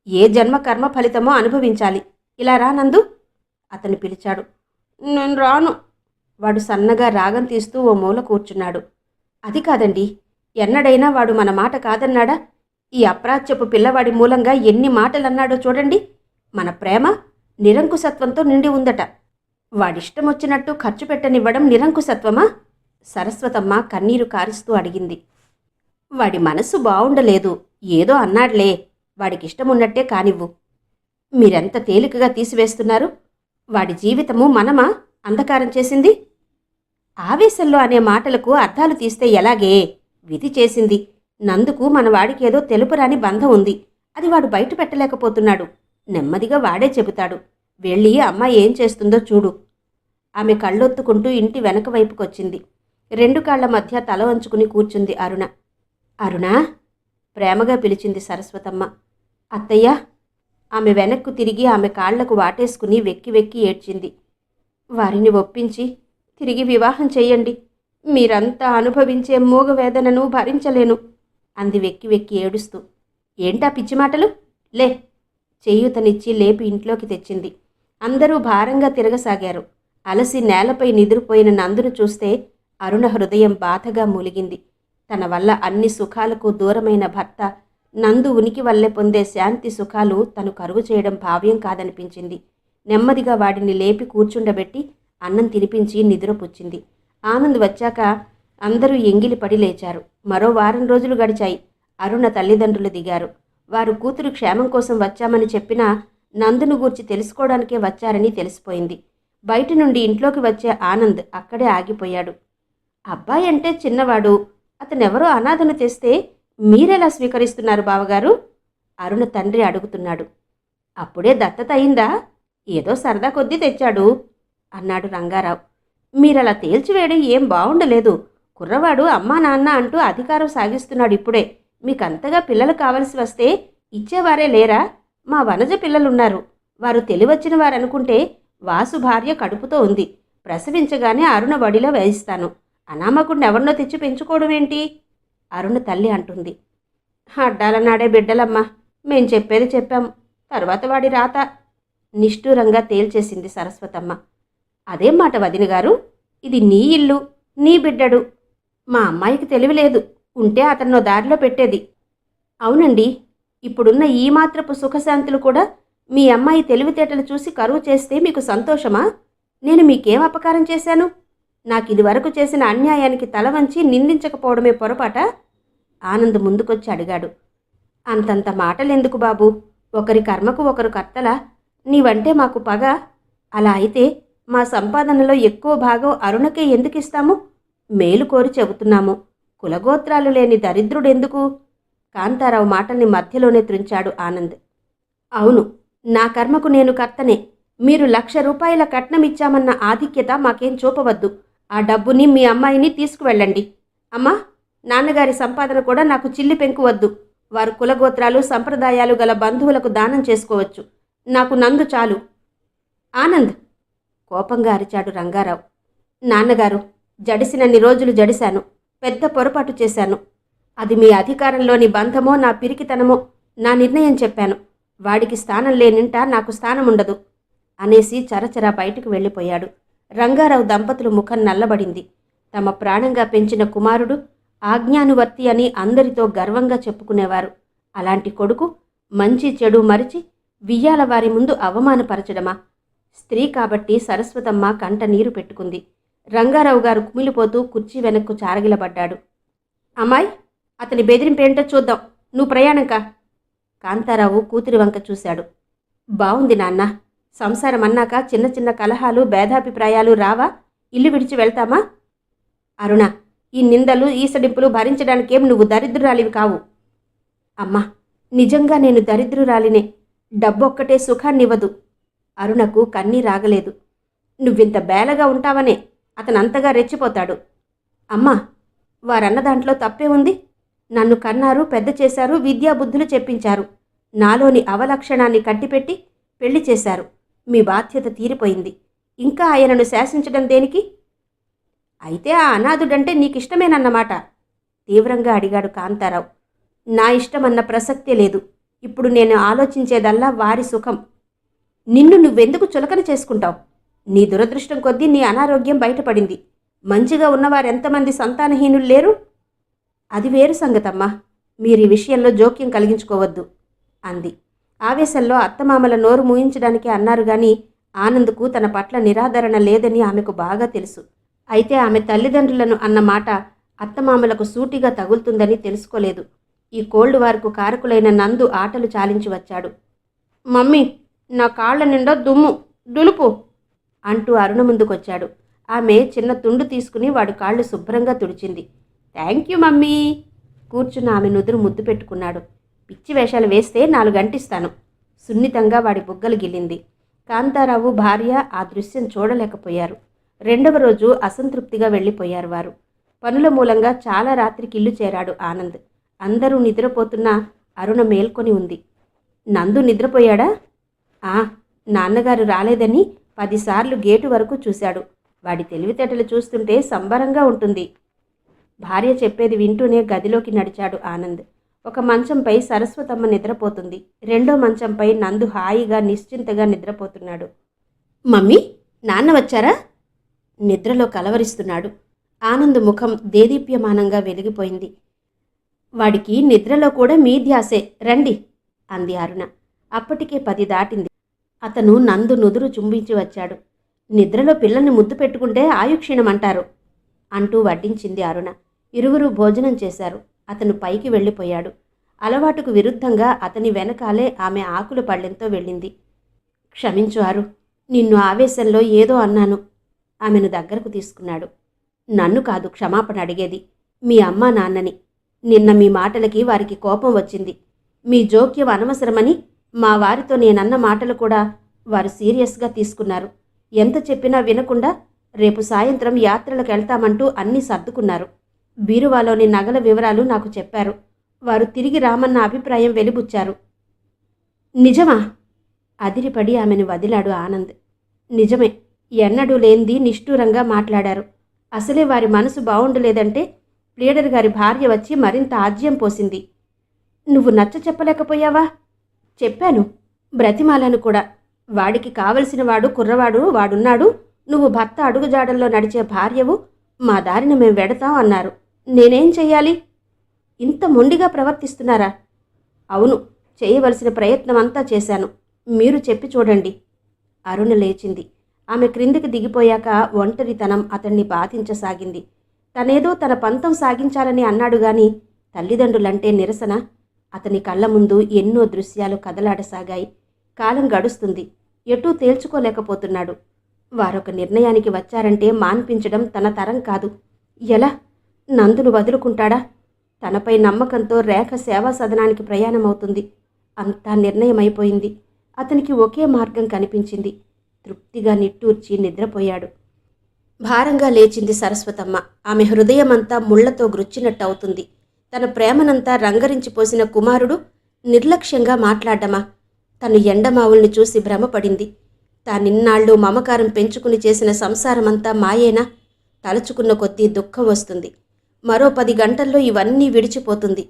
ఏ జన్మ కర్మ ఫలితమో అనుభవించాలి. ఇలా రా నందు, అతను పిలిచాడు. నేను రాను. వాడు సన్నగా రాగం తీస్తూ ఓ మూల కూర్చున్నాడు. అది కాదండి, ఎన్నడైనా వాడు మన మాట కాదన్నాడా? ఈ అప్రాచ్యపు పిల్లవాడి మూలంగా ఎన్ని మాటలన్నాడో చూడండి. మన ప్రేమ నిరంకుశత్వంతో నిండి ఉందట. వాడిష్టం వచ్చినట్టు ఖర్చు పెట్టనివ్వడం నిరంకుశత్వమా? సరస్వతమ్మ కన్నీరు కారుస్తూ అడిగింది. వాడి మనసు బావుండలేదు. ఏదో అన్నాడులే. వాడికిష్టమున్నట్టే కానివ్వు. మీరెంత తేలికగా తీసివేస్తున్నారు? వాడి జీవితము మనమా అంధకారం చేసింది? ఆవేశంలో అనే మాటలకు అర్థాలు తీస్తే ఎలాగే? విధి చేసింది. నందుకు మన వాడికేదో తెలుపురాని బంధం ఉంది. అది వాడు బయట పెట్టలేకపోతున్నాడు. నెమ్మదిగా వాడే చెబుతాడు. వెళ్ళి అమ్మ ఏం చేస్తుందో చూడు. ఆమె కళ్ళొత్తుకుంటూ ఇంటి వెనక వైపుకొచ్చింది. 2 కాళ్ల మధ్య తల వంచుకుని కూర్చుంది అరుణ. అరుణా, ప్రేమగా పిలిచింది సరస్వతమ్మ. అత్తయ్య. ఆమె వెనక్కు తిరిగి ఆమె కాళ్లకు వాటేసుకుని వెక్కి వెక్కి ఏడ్చింది. వారిని ఒప్పించి తిరిగి వివాహం చెయ్యండి. మీరంతా అనుభవించే మూగవేదనను భరించలేను అంది వెక్కి వెక్కి ఏడుస్తూ. ఏంటా పిచ్చి మాటలు? లే. చేయూతనిచ్చి లేపి ఇంట్లోకి తెచ్చింది. అందరూ భారంగా తిరగసాగారు. అలసి నేలపై నిద్రపోయిన నందును చూస్తే అరుణ హృదయం బాధగా మూలిగింది. తన వల్ల అన్ని సుఖాలకు దూరమైన భర్త నందు ఉనికి వల్లే పొందే శాంతి సుఖాలు తను కరుగు చేయడం భావ్యం కాదనిపించింది. నెమ్మదిగా వాడిని లేపి కూర్చుండబెట్టి అన్నం తినిపించి నిద్రపుచ్చింది. ఆనంద్ వచ్చాక అందరూ ఎంగిలిపడి లేచారు. మరో వారం రోజులు గడిచాయి. అరుణ తల్లిదండ్రులు దిగారు. వారు కూతురు క్షేమం కోసం వచ్చామని చెప్పినా నందును గూర్చి తెలుసుకోవడానికే వచ్చారని తెలిసిపోయింది. బయట నుండి ఇంట్లోకి వచ్చే ఆనంద్ అక్కడే ఆగిపోయాడు. అబ్బాయి అంటే చిన్నవాడు, అతనెవరో అనాథను తెస్తే మీరెలా స్వీకరిస్తున్నారు బావగారు? అరుణ తండ్రి అడుగుతున్నాడు. అప్పుడే దత్తత అయిందా? ఏదో సరదా కొద్దీ తెచ్చాడు అన్నాడు రంగారావు. మీరలా తేల్చివేయడం ఏం బావుండలేదు. కుర్రవాడు అమ్మా నాన్న అంటూ అధికారం సాగిస్తున్నాడు. ఇప్పుడే మీకంతగా పిల్లలు కావలసి వస్తే ఇచ్చేవారే లేరా? మా వనజ పిల్లలున్నారు. వారు తెలివచ్చిన వారనుకుంటే వాసు భార్య కడుపుతో ఉంది. ప్రసవించగానే అరుణ బడిలో వేయిస్తాను. అనామకుడిని ఎవరినో తెచ్చి పెంచుకోవడం ఏంటి? అరుణ తల్లి అంటుంది. అడ్డాల నాడే బిడ్డలమ్మా, మేం చెప్పేది చెప్పాం, తర్వాత వాడి రాత నిష్ఠూరంగా తేల్చేసింది సరస్వతమ్మ. అదేం మాట వదిన గారు, ఇది నీ ఇల్లు, నీ బిడ్డడు. మా అమ్మాయికి తెలివిలేదు, ఉంటే అతన్నో దారిలో పెట్టేది. అవునండి, ఇప్పుడున్న ఈ మాత్రపు సుఖశాంతులు కూడా మీ అమ్మాయి తెలివితేటలు చూసి కరువు చేస్తే మీకు సంతోషమా? నేను మీకేం అపకారం చేశాను? నాకిదివరకు చేసిన అన్యాయానికి తల వంచి నిందించకపోవడమే పొరపాట? ఆనంద్ ముందుకొచ్చి అడిగాడు. అంతంత మాటలెందుకు బాబు? ఒకరి కర్మకు ఒకరు కర్తలా? నీవంటే మాకు పగ. అలా అయితే మా సంపాదనలో ఎక్కువ భాగం అరుణకే ఎందుకిస్తాము? మేలు కోరి చెబుతున్నాము. కులగోత్రాలు లేని దరిద్రుడెందుకు? కాంతారావు మాటల్ని మధ్యలోనే త్రుంచాడు ఆనంద్. అవును, నా కర్మకు నేను కర్తనే. మీరు 1,00,000 రూపాయల కట్నం ఇచ్చామన్న ఆధిక్యత మాకేం చూపవద్దు. ఆ డబ్బుని మీ అమ్మాయిని తీసుకువెళ్ళండి. అమ్మా, నాన్నగారి సంపాదన కూడా నాకు చిల్లి పెంకువద్దు. వారు కులగోత్రాలు సంప్రదాయాలు గల బంధువులకు దానం చేసుకోవచ్చు. నాకు నందు చాలు. ఆనంద్, కోపంగా అరిచాడు రంగారావు. నాన్నగారు, జడిసినన్ని రోజులు జడిశాను. పెద్ద పొరపాటు చేశాను. అది మీ అధికారంలోని బంధమో నా పిరికితనమో నా నిర్ణయం చెప్పాను. వాడికి స్థానం లేనింట నాకు స్థానముండదు అనేసి చరచరా బయటకు వెళ్ళిపోయాడు. రంగారావు దంపతులు ముఖం నల్లబడింది. తమ ప్రాణంగా పెంచిన కుమారుడు ఆజ్ఞానువర్తి అని అందరితో గర్వంగా చెప్పుకునేవారు. అలాంటి కొడుకు మంచి చెడు మరిచి వియ్యాల వారి ముందు అవమానపరచడమా? స్త్రీ కాబట్టి సరస్వతమ్మ కంట నీరు పెట్టుకుంది. రంగారావు గారు కుమిలిపోతూ కుర్చీ వెనక్కు చారగిలబడ్డాడు. అమ్మాయి, అతని బెదిరింపేంటో చూద్దాం. నువ్వు ప్రయాణంకా? కాంతారావు కూతురి వంక చూశాడు. బావుంది నాన్న. సంసారం అన్నాక చిన్న చిన్న కలహాలు భేదాభిప్రాయాలు రావా? ఇల్లు విడిచి వెళ్తామా? అరుణ, ఈ నిందలు ఈసడింపులు భరించడానికేం నువ్వు దరిద్రురాలివి కావు. అమ్మా, నిజంగా నేను దరిద్రురాలినే. డబ్బొక్కటే సుఖాన్నివ్వదు. అరుణకు కన్నీరాగలేదు. నువ్వింత బేలగా ఉంటావనే అతనంతగా రెచ్చిపోతాడు. అమ్మా, వారన్న దాంట్లో తప్పే ఉంది. నన్ను కన్నారు, పెద్ద చేశారు, విద్యాబుద్ధులు చెప్పించారు. నాలోని అవలక్షణాన్ని కట్టిపెట్టి పెళ్లి చేశారు. మీ బాధ్యత తీరిపోయింది. ఇంకా ఆయనను శాసించడం దేనికి? అయితే ఆ అనాథుడంటే నీకిష్టమేనన్నమాట? తీవ్రంగా అడిగాడు కాంతారావు. నా ఇష్టమన్న ప్రసక్తే లేదు. ఇప్పుడు నేను ఆలోచించేదల్లా వారి సుఖం. నిన్ను నువ్వెందుకు చులకన చేసుకుంటావు? నీ దురదృష్టం కొద్దీ నీ అనారోగ్యం బయటపడింది. మంచిగా ఉన్నవారెంతమంది సంతానహీనులు లేరు? అది వేరు సంగతమ్మా. మీరు ఈ విషయంలో జోక్యం కలిగించుకోవద్దు అంది. ఆవేశంలో అత్తమామల నోరు మూయించడానికి అన్నారు గాని ఆనంద్కు తన పట్ల నిరాదరణ లేదని ఆమెకు బాగా తెలుసు. అయితే ఆమె తల్లిదండ్రులను అన్న మాట అత్తమామలకు సూటిగా తగులుతుందని తెలుసుకోలేదు. ఈ కోల్డ్ వార్కు కారకులైన నందు ఆటలు చాలించి వచ్చాడు. మమ్మీ, నా కాళ్ల నిండా దుమ్ము, దులుపు అంటూ అరుణ ముందుకొచ్చాడు. ఆమె చిన్న తుండు తీసుకుని వాడి కాళ్ళు శుభ్రంగా తుడిచింది. Thank you mummy. కూర్చున్న ఆమె నుదురు ముద్దు పెట్టుకున్నాడు. పిచ్చి వేషాలు వేస్తే 4 గంటిస్తాను. సున్నితంగా వాడి బుగ్గలు గిల్లింది. కాంతారావు భార్య ఆ దృశ్యం చూడలేకపోయారు. 2వ రోజు అసంతృప్తిగా వెళ్ళిపోయారు వారు. పనుల మూలంగా చాలా రాత్రికి ఇల్లు చేరాడు ఆనంద్. అందరూ నిద్రపోతున్నా అరుణ మేల్కొని ఉంది. నందు నిద్రపోయాడా? నాన్నగారు రాలేదని 10 సార్లు గేటు వరకు చూశాడు. వాడి తెలివితేటలు చూస్తుంటే సంబరంగా ఉంటుంది. భార్య చెప్పేది వింటూనే గదిలోకి నడిచాడు ఆనంద్. ఒక మంచంపై సరస్వతమ్మ నిద్రపోతుంది. 2వ మంచంపై నందు హాయిగా నిశ్చింతగా నిద్రపోతున్నాడు. మమ్మీ, నాన్న వచ్చారా? నిద్రలో కలవరిస్తున్నాడు. ఆనంద్ ముఖం దేదీప్యమానంగా వెలిగిపోయింది. వాడికి నిద్రలో కూడా మీ ధ్యాసే, రండి అంది అరుణ. అప్పటికే 10 దాటింది. అతను నందు నుదురు చుంబించి వచ్చాడు. నిద్రలో పిల్లల్ని ముద్దు పెట్టుకుంటే ఆయుక్షీణమంటారు అంటూ వడ్డించింది అరుణ. ఇరువురు భోజనం చేశారు. అతను పైకి వెళ్ళిపోయాడు. అలవాటుకు విరుద్ధంగా అతని వెనకాలే ఆమె ఆకుల పళ్ళెంతో వెళ్ళింది. క్షమించు అరు, నిన్ను ఆవేశంలో ఏదో అన్నాను. ఆమెను దగ్గరకు తీసుకున్నాడు. నన్ను కాదు క్షమాపణ అడిగేది, మీ అమ్మా నాన్నని. నిన్న మీ మాటలకి వారికి కోపం వచ్చింది. మీ జోక్యం అనవసరమని మా వారితో నేనన్న మాటలు కూడా వారు సీరియస్గా తీసుకున్నారు. ఎంత చెప్పినా వినకుండా రేపు సాయంత్రం యాత్రలకు వెళ్తామంటూ అన్నీ సర్దుకున్నారు. బీరువాలోని నగల వివరాలు నాకు చెప్పారు. వారు తిరిగి రామన్న అభిప్రాయం వెలిబుచ్చారు. నిజమా? అదిరిపడి ఆమెను వదిలాడు ఆనంద్. నిజమే. ఎన్నడూ లేంది నిష్ఠూరంగా మాట్లాడారు. అసలే వారి మనసు బావుండలేదంటే ప్లీడర్ గారి భార్య వచ్చి మరింత ఆజ్యం పోసింది. నువ్వు నచ్చ చెప్పలేకపోయావా? చెప్పాను, బ్రతిమాలను కూడా. వాడికి కావలసిన వాడు కుర్రవాడు వాడున్నాడు, నువ్వు భర్త అడుగుజాడల్లో నడిచే భార్యవు, మా దారిని మేం వెడతాం అన్నారు. నేనేం చెయ్యాలి? ఇంత మొండిగా ప్రవర్తిస్తున్నారా? అవును, చేయవలసిన ప్రయత్నమంతా చేశాను. మీరు చెప్పి చూడండి. అరుణ లేచింది. ఆమె క్రిందికి దిగిపోయాక ఒంటరితనం అతన్ని బాధించసాగింది. తనేదో తన పంతం సాగించాలని అన్నాడు గాని తల్లిదండ్రులంటే నిరసన. అతని కళ్ళ ముందు ఎన్నో దృశ్యాలు కదలాడసాగాయి. కాలం గడుస్తుంది. ఎటూ తేల్చుకోలేకపోతున్నాడు. వారొక నిర్ణయానికి వచ్చారంటే మాన్పించడం తన తరం కాదు. ఎలా? నందును వదులుకుంటాడా? తనపై నమ్మకంతో రేఖ సేవా సదనానికి ప్రయాణమవుతుంది. అంతా నిర్ణయమైపోయింది. అతనికి ఒకే మార్గం కనిపించింది. తృప్తిగా నిట్టూర్చి నిద్రపోయాడు. భారంగా లేచింది సరస్వతమ్మ. ఆమె హృదయమంతా ముళ్లతో గ్రుచ్చినట్టవుతుంది. తన ప్రేమనంతా రంగరించిపోసిన కుమారుడు నిర్లక్ష్యంగా మాట్లాడ్డమా? తను ఎండమావుల్ని చూసి భ్రమపడింది. తానిన్నాళ్ళు మమకారం పెంచుకుని చేసిన సంసారమంతా మాయేనా? తలుచుకున్న కొద్దీ దుఃఖం వస్తుంది. మరో 10 గంటల్లో ఇవన్నీ విడిచిపోతుంది.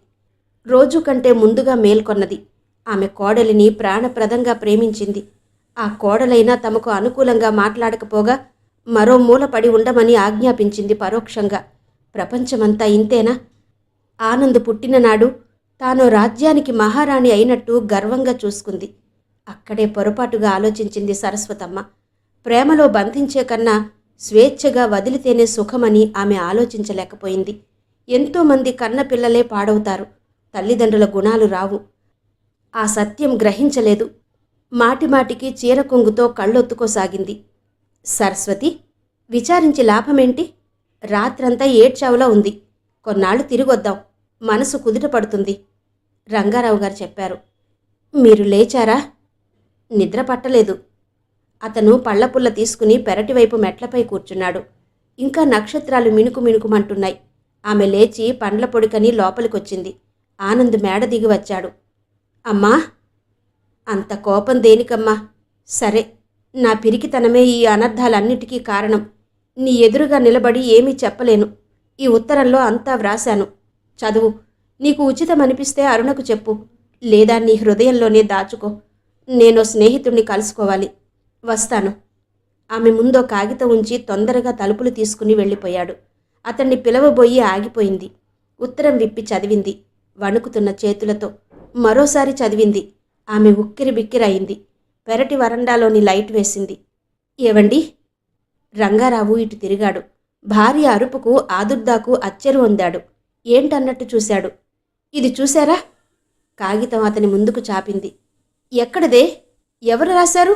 రోజు కంటే ముందుగా మేల్కొన్నది. ఆమె కోడలిని ప్రాణప్రదంగా ప్రేమించింది. ఆ కోడలైనా తమకు అనుకూలంగా మాట్లాడకపోగా మరో మూల పడి ఉండమని ఆజ్ఞాపించింది పరోక్షంగా. ప్రపంచమంతా ఇంతేనా? ఆనంద్ పుట్టిననాడు తానో రాజ్యానికి మహారాణి అయినట్టు గర్వంగా చూసుకుంది. అక్కడే పొరపాటుగా ఆలోచించింది సరస్వతమ్మ. ప్రేమలో బంధించే కన్నా స్వేచ్ఛగా వదిలితేనే సుఖమని ఆమె ఆలోచించలేకపోయింది. ఎంతోమంది కన్నపిల్లలే పాడవుతారు. తల్లిదండ్రుల గుణాలు రావు. ఆ సత్యం గ్రహించలేదు. మాటిమాటికి చీర కొంగుతో కళ్ళొత్తుకోసాగింది. సరస్వతి, విచారించి లాభమేంటి? రాత్రంతా ఏడ్చావులా ఉంది. కొన్నాళ్ళు తిరిగొద్దాం, మనసు కుదుట పడుతుంది రంగారావు గారు చెప్పారు. మీరు లేచారా? నిద్ర పట్టలేదు. అతను పళ్లపుల్ల తీసుకుని పెరటివైపు మెట్లపై కూర్చున్నాడు. ఇంకా నక్షత్రాలు మిణుకు మిణుకుమంటున్నాయి. ఆమె లేచి పండ్ల పొడికని లోపలికొచ్చింది. ఆనంద్ మేడ దిగి వచ్చాడు. అమ్మా! అంత కోపం దేనికమ్మా? సరే, నా పిరికితనమే ఈ అనర్థాలన్నిటికీ కారణం. నీ ఎదురుగా నిలబడి ఏమీ చెప్పలేను. ఈ ఉత్తరంలో అంతా వ్రాశాను. చదువు. నీకు ఉచితమనిపిస్తే అరుణకు చెప్పు, లేదా నీ హృదయంలోనే దాచుకో. నేనో స్నేహితుణ్ణి కలుసుకోవాలి. వస్తాను. ఆమె ముందో కాగితం ఉంచి తొందరగా తలుపులు తీసుకుని వెళ్ళిపోయాడు. అతన్ని పిలవబోయి ఆగిపోయింది. ఉత్తరం విప్పి చదివింది వణుకుతున్న చేతులతో. మరోసారి చదివింది. ఆమె ఉక్కిరి బిక్కిరయింది. పెరటి వరండాలోని లైట్ వేసింది. ఏవండి? రంగారావు ఇటు తిరిగాడు. భార్య అరుపుకు ఆదుర్దాకు అచ్చెరు వందాడు. ఏంటన్నట్టు చూశాడు. ఇది చూశారా? కాగితం అతని ముందుకు చాపింది. ఎక్కడదే? ఎవరు రాశారు?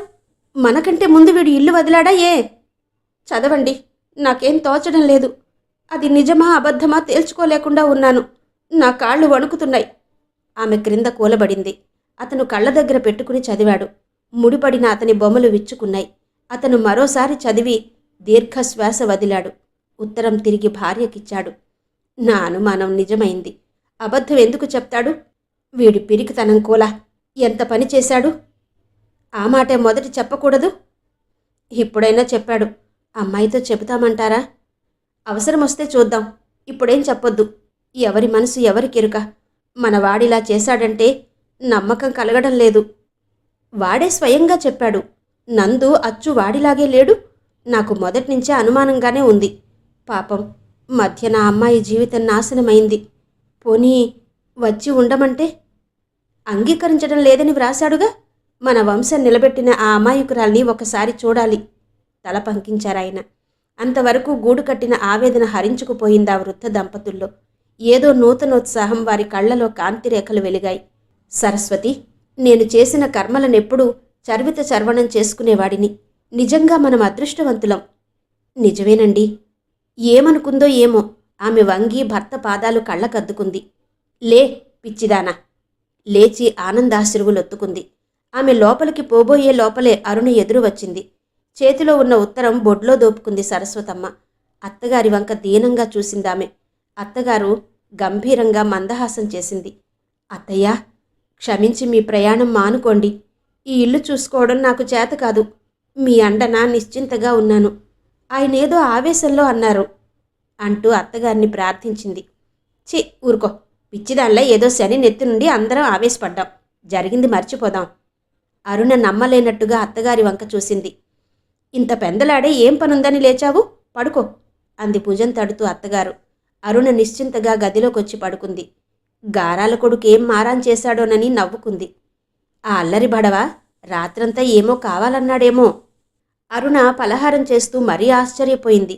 మనకంటే ముందు వీడు ఇల్లు వదిలాడా ఏ? చదవండి, నాకేం తోచడం లేదు. అది నిజమా అబద్ధమా తేల్చుకోలేకుండా ఉన్నాను. నా కాళ్ళు వణుకుతున్నాయి. ఆమె క్రింద కూలబడింది. అతను కళ్ళ దగ్గర పెట్టుకుని చదివాడు. ముడిపడిన అతని బొమ్మలు విచ్చుకున్నాయి. అతను మరోసారి చదివి దీర్ఘశ్వాస వదిలాడు. ఉత్తరం తిరిగి భార్యకిచ్చాడు. నా అనుమానం నిజమైంది. అబద్ధం ఎందుకు చెప్తాడు? వీడి పిరికితనం కోలా. ఎంత పని చేశాడు? ఆ మాటే మొదటి చెప్పకూడదు. ఇప్పుడైనా చెప్పాడు. అమ్మాయితో చెబుతామంటారా? అవసరం వస్తే చూద్దాం. ఇప్పుడేం చెప్పొద్దు. ఎవరి మనసు ఎవరికెరుక. మన వాడిలా చేశాడంటే నమ్మకం కలగడం లేదు. వాడే స్వయంగా చెప్పాడు. నందు అచ్చు వాడిలాగే లేడు. నాకు మొదటినుంచే అనుమానంగానే ఉంది. పాపం, మధ్య నా అమ్మాయి జీవితం నాశనమైంది. పోనీ వచ్చి ఉండమంటే అంగీకరించడం లేదని వ్రాశాడుగా. మన వంశం నిలబెట్టిన ఆ అమాయకురాల్ని ఒకసారి చూడాలి. తల పంకించారాయన. అంతవరకు గూడు కట్టిన ఆవేదన హరించుకుపోయింది ఆ వృద్ధ దంపతుల్లో. ఏదో నూతనోత్సాహం వారి కళ్లలో కాంతిరేఖలు వెలిగాయి. సరస్వతి, నేను చేసిన కర్మలనెప్పుడూ చర్విత చర్వణం చేసుకునేవాడిని. నిజంగా మనం అదృష్టవంతులం. నిజమేనండి. ఏమనుకుందో ఏమో ఆమె వంగి భర్త పాదాలు కళ్ళకద్దుకుంది. లే పిచ్చిదానా. లేచి ఆనందాశ్రువులొత్తుకుంది. ఆమె లోపలికి పోబోయే లోపలే అరుణ ఎదురు వచ్చింది. చేతిలో ఉన్న ఉత్తరం బొడ్లో దోపుకుంది సరస్వతమ్మ. అత్తగారి వంక దీనంగా చూసిందామె. అత్తగారు గంభీరంగా మందహాసం చేసింది. అత్తయ్యా, క్షమించి మీ ప్రయాణం మానుకోండి. ఈ ఇల్లు చూసుకోవడం నాకు చేత కాదు. మీ అండన నిశ్చింతగా ఉన్నాను. ఆయనేదో ఆవేశంలో అన్నారు అంటూ అత్తగారిని ప్రార్థించింది. ఛీ, ఊరుకో. పిచ్చిదాన్లా ఏదో శని నెత్తి నుండి అందరం ఆవేశపడ్డాం. జరిగింది మర్చిపోదాం. అరుణ నమ్మలేనట్టుగా అత్తగారి వంక చూసింది. ఇంత పెందలాడే ఏం పనుందని లేచావు? పడుకో అంది భుజం తడుతూ అత్తగారు. అరుణ నిశ్చింతగా గదిలోకొచ్చి పడుకుంది. గారాల కొడుకు ఏం మారాం చేశాడోనని నవ్వుకుంది. ఆ అల్లరి బడవా రాత్రంతా ఏమో కావాలన్నాడేమో. అరుణ పలహారం చేస్తూ మరీ ఆశ్చర్యపోయింది.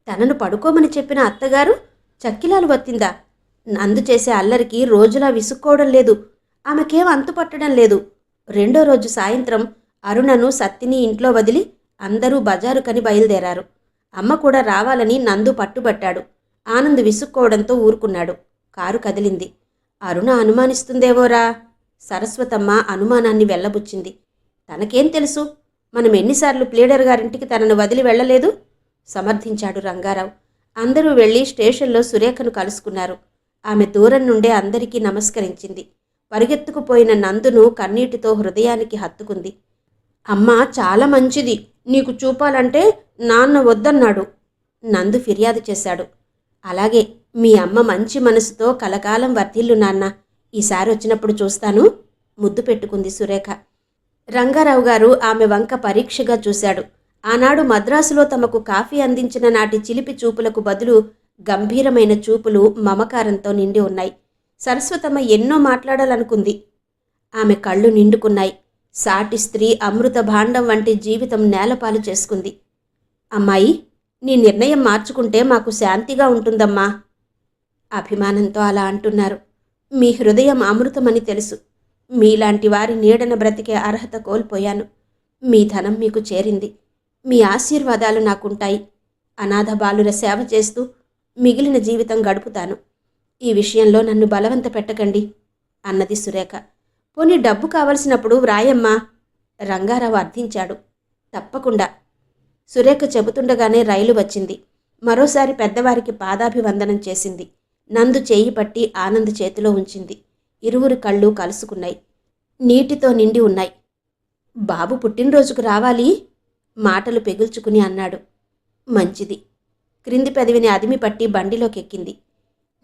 తనను పడుకోమని చెప్పిన అత్తగారు చక్కిలాలు వత్తిందా? నందు చేసే అల్లరికి రోజులా విసుక్కోవడం లేదు. ఆమెకేం అంతుపట్టడం లేదు. రెండో రోజు సాయంత్రం అరుణను సత్తిని ఇంట్లో వదిలి అందరూ బజారుకని బయలుదేరారు. అమ్మ కూడా రావాలని నందు పట్టుబట్టాడు. ఆనంద్ విసుక్కోవడంతో ఊరుకున్నాడు. కారు కదిలింది. అరుణ అనుమానిస్తుందేవోరా. సరస్వతమ్మ అనుమానాన్ని వెళ్ళబుచ్చింది. తనకేం తెలుసు? మనం ఎన్నిసార్లు ప్లీడర్ గారింటికి తనను వదిలి వెళ్ళలేదు? సమర్థించాడు రంగారావు. అందరూ వెళ్ళి స్టేషన్లో సురేఖను కలుసుకున్నారు. ఆమె దూరం నుండే అందరికీ నమస్కరించింది. పరిగెత్తుకుపోయిన నందును కన్నీటితో హృదయానికి హత్తుకుంది. అమ్మ చాలా మంచిది. నీకు చూపాలంటే నాన్న వద్దన్నాడు. నందు ఫిర్యాదు చేశాడు. అలాగే, మీ అమ్మ మంచి మనసుతో కలకాలం వర్ధిల్లు నాన్న. ఈసారి వచ్చినప్పుడు చూస్తాను ముద్దు పెట్టుకుంది సురేఖ. రంగారావు గారు ఆమె వంక పరీక్షగా చూశాడు. ఆనాడు మద్రాసులో తమకు కాఫీ అందించిన నాటి చిలిపి చూపులకు బదులు గంభీరమైన చూపులు మమకారంతో నిండి ఉన్నాయి. సరస్వతమ్మ ఎన్నో మాట్లాడాలనుకుంది. ఆమె కళ్ళు నిండుకున్నాయి. సాటి స్త్రీ అమృత భాండం వంటి జీవితం నేలపాలు చేసుకుంది. అమ్మాయి, నీ నిర్ణయం మార్చుకుంటే మాకు శాంతిగా ఉంటుందమ్మా. అభిమానంతో అలా అంటున్నారు. మీ హృదయం అమృతమని తెలుసు. మీలాంటి వారి నీడన బ్రతికే అర్హత కోల్పోయాను. మీ ధనం మీకు చేరింది. మీ ఆశీర్వాదాలు నాకుంటాయి. అనాథ బాలుర సేవ చేస్తూ మిగిలిన జీవితం గడుపుతాను. ఈ విషయంలో నన్ను బలవంత పెట్టకండి అన్నది సురేఖ. పోనీ డబ్బు కావలసినప్పుడు వ్రాయమ్మా. రంగారావు అర్థించాడు. తప్పకుండా. సురేఖ చెబుతుండగానే రైలు వచ్చింది. మరోసారి పెద్దవారికి పాదాభివందనం చేసింది. నందు చేయి పట్టి ఆనంద్ చేతిలో ఉంచింది. ఇరువురి కళ్ళు కలుసుకున్నాయి. నీటితో నిండి ఉన్నాయి. బాబు పుట్టినరోజుకు రావాలి మాటలు పెగుల్చుకుని అన్నాడు. మంచిది. క్రింది పెదవిని అదిమి పట్టి బండిలోకెక్కింది.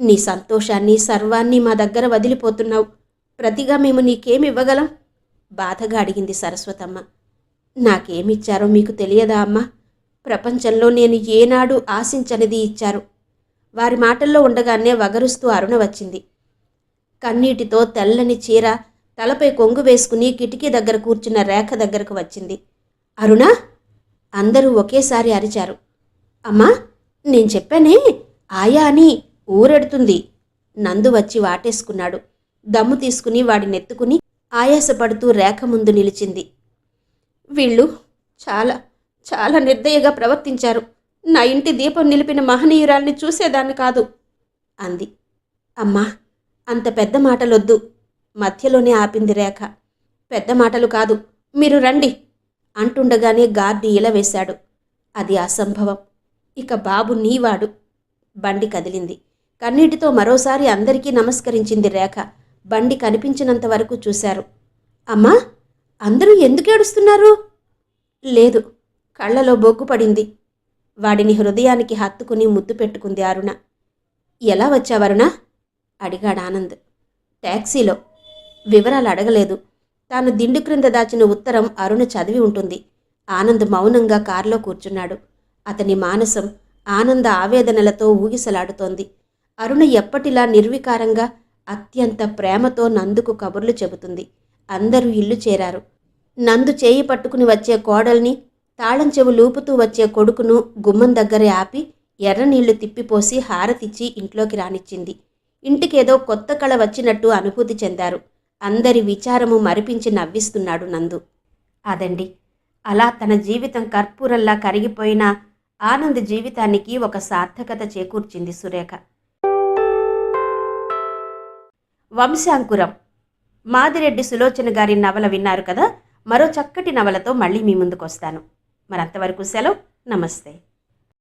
నీ సంతోషాన్ని సర్వాన్ని మా దగ్గర వదిలిపోతున్నావు. ప్రతిగా మేము నీకేమివ్వగలం? బాధగా అడిగింది సరస్వతమ్మ. నాకేమిచ్చారో మీకు తెలియదా అమ్మా? ప్రపంచంలో నేను ఏనాడు ఆశించనిది ఇచ్చారు. వారి మాటల్లో ఉండగానే వగరుస్తూ అరుణ వచ్చింది. కన్నీటితో తెల్లని చీర తలపై కొంగు వేసుకుని కిటికీ దగ్గర కూర్చున్న రేఖ దగ్గరకు వచ్చింది. అరుణ! అందరూ ఒకేసారి అరిచారు. అమ్మా, నేను చెప్పానే ఆయా అని ఊరెడుతుంది. నందు వచ్చి వాటేసుకున్నాడు. దమ్ము తీసుకుని వాడినెత్తుకుని ఆయాసపడుతూ రేఖ ముందు నిలిచింది. వీళ్ళు చాలా చాలా నిర్దయగా ప్రవర్తించారు. నా ఇంటి దీపం నిలిపిన మహనీయురాల్ని చూసేదాన్ని కాదు అంది. అమ్మా, అంత పెద్ద మాటలొద్దు మధ్యలోనే ఆపింది రేఖ. పెద్ద మాటలు కాదు, మీరు రండి అంటుండగానే గార్డు ఇలవేశాడు. అది అసంభవం. ఇక బాబు నీవాడు. బండి కదిలింది. కన్నీటితో మరోసారి అందరికీ నమస్కరించింది రేఖ. బండి కనిపించినంత వరకు చూశారు. అమ్మా, అందరూ ఎందుకు ఏడుస్తున్నారు? లేదు, కళ్ళలో బొగ్గు పడింది. వాడిని హృదయానికి హత్తుకుని ముద్దు పెట్టుకుంది అరుణ. ఎలా వచ్చావరుణ? అడిగాడు ఆనంద్. ట్యాక్సీలో. వివరాలు అడగలేదు. తాను దిండు క్రింద దాచిన ఉత్తరం అరుణ చదివి ఉంటుంది. ఆనంద్ మౌనంగా కారులో కూర్చున్నాడు. అతని మానసం ఆనంద ఆవేదనలతో ఊగిసలాడుతోంది. అరుణ ఎప్పటిలా నిర్వికారంగా అత్యంత ప్రేమతో నందుకు కబుర్లు చెబుతుంది. అందరూ ఇల్లు చేరారు. నందు చేయి పట్టుకుని వచ్చే కోడల్ని, తాళం చెవు లూపుతూ వచ్చే కొడుకును గుమ్మం దగ్గరే ఆపి ఎర్రనీళ్లు తిప్పిపోసి హారతిచ్చి ఇంట్లోకి రానిచ్చింది. ఇంటికేదో కొత్త కళ వచ్చినట్టు అనుభూతి చెందారు. అందరి విచారము మరిపించి నవ్విస్తున్నాడు నందు. అదండి, అలా తన జీవితం కర్పూరంలా కరిగిపోయిన ఆనంద్ జీవితానికి ఒక సార్థకత చేకూర్చింది సురేఖ. వంశాంకురం మాదిరెడ్డి సులోచన గారి నవల విన్నారు కదా. మరో చక్కటి నవలతో మళ్ళీ మీ ముందుకు వస్తాను. మరంతవరకు సెలవు. నమస్తే.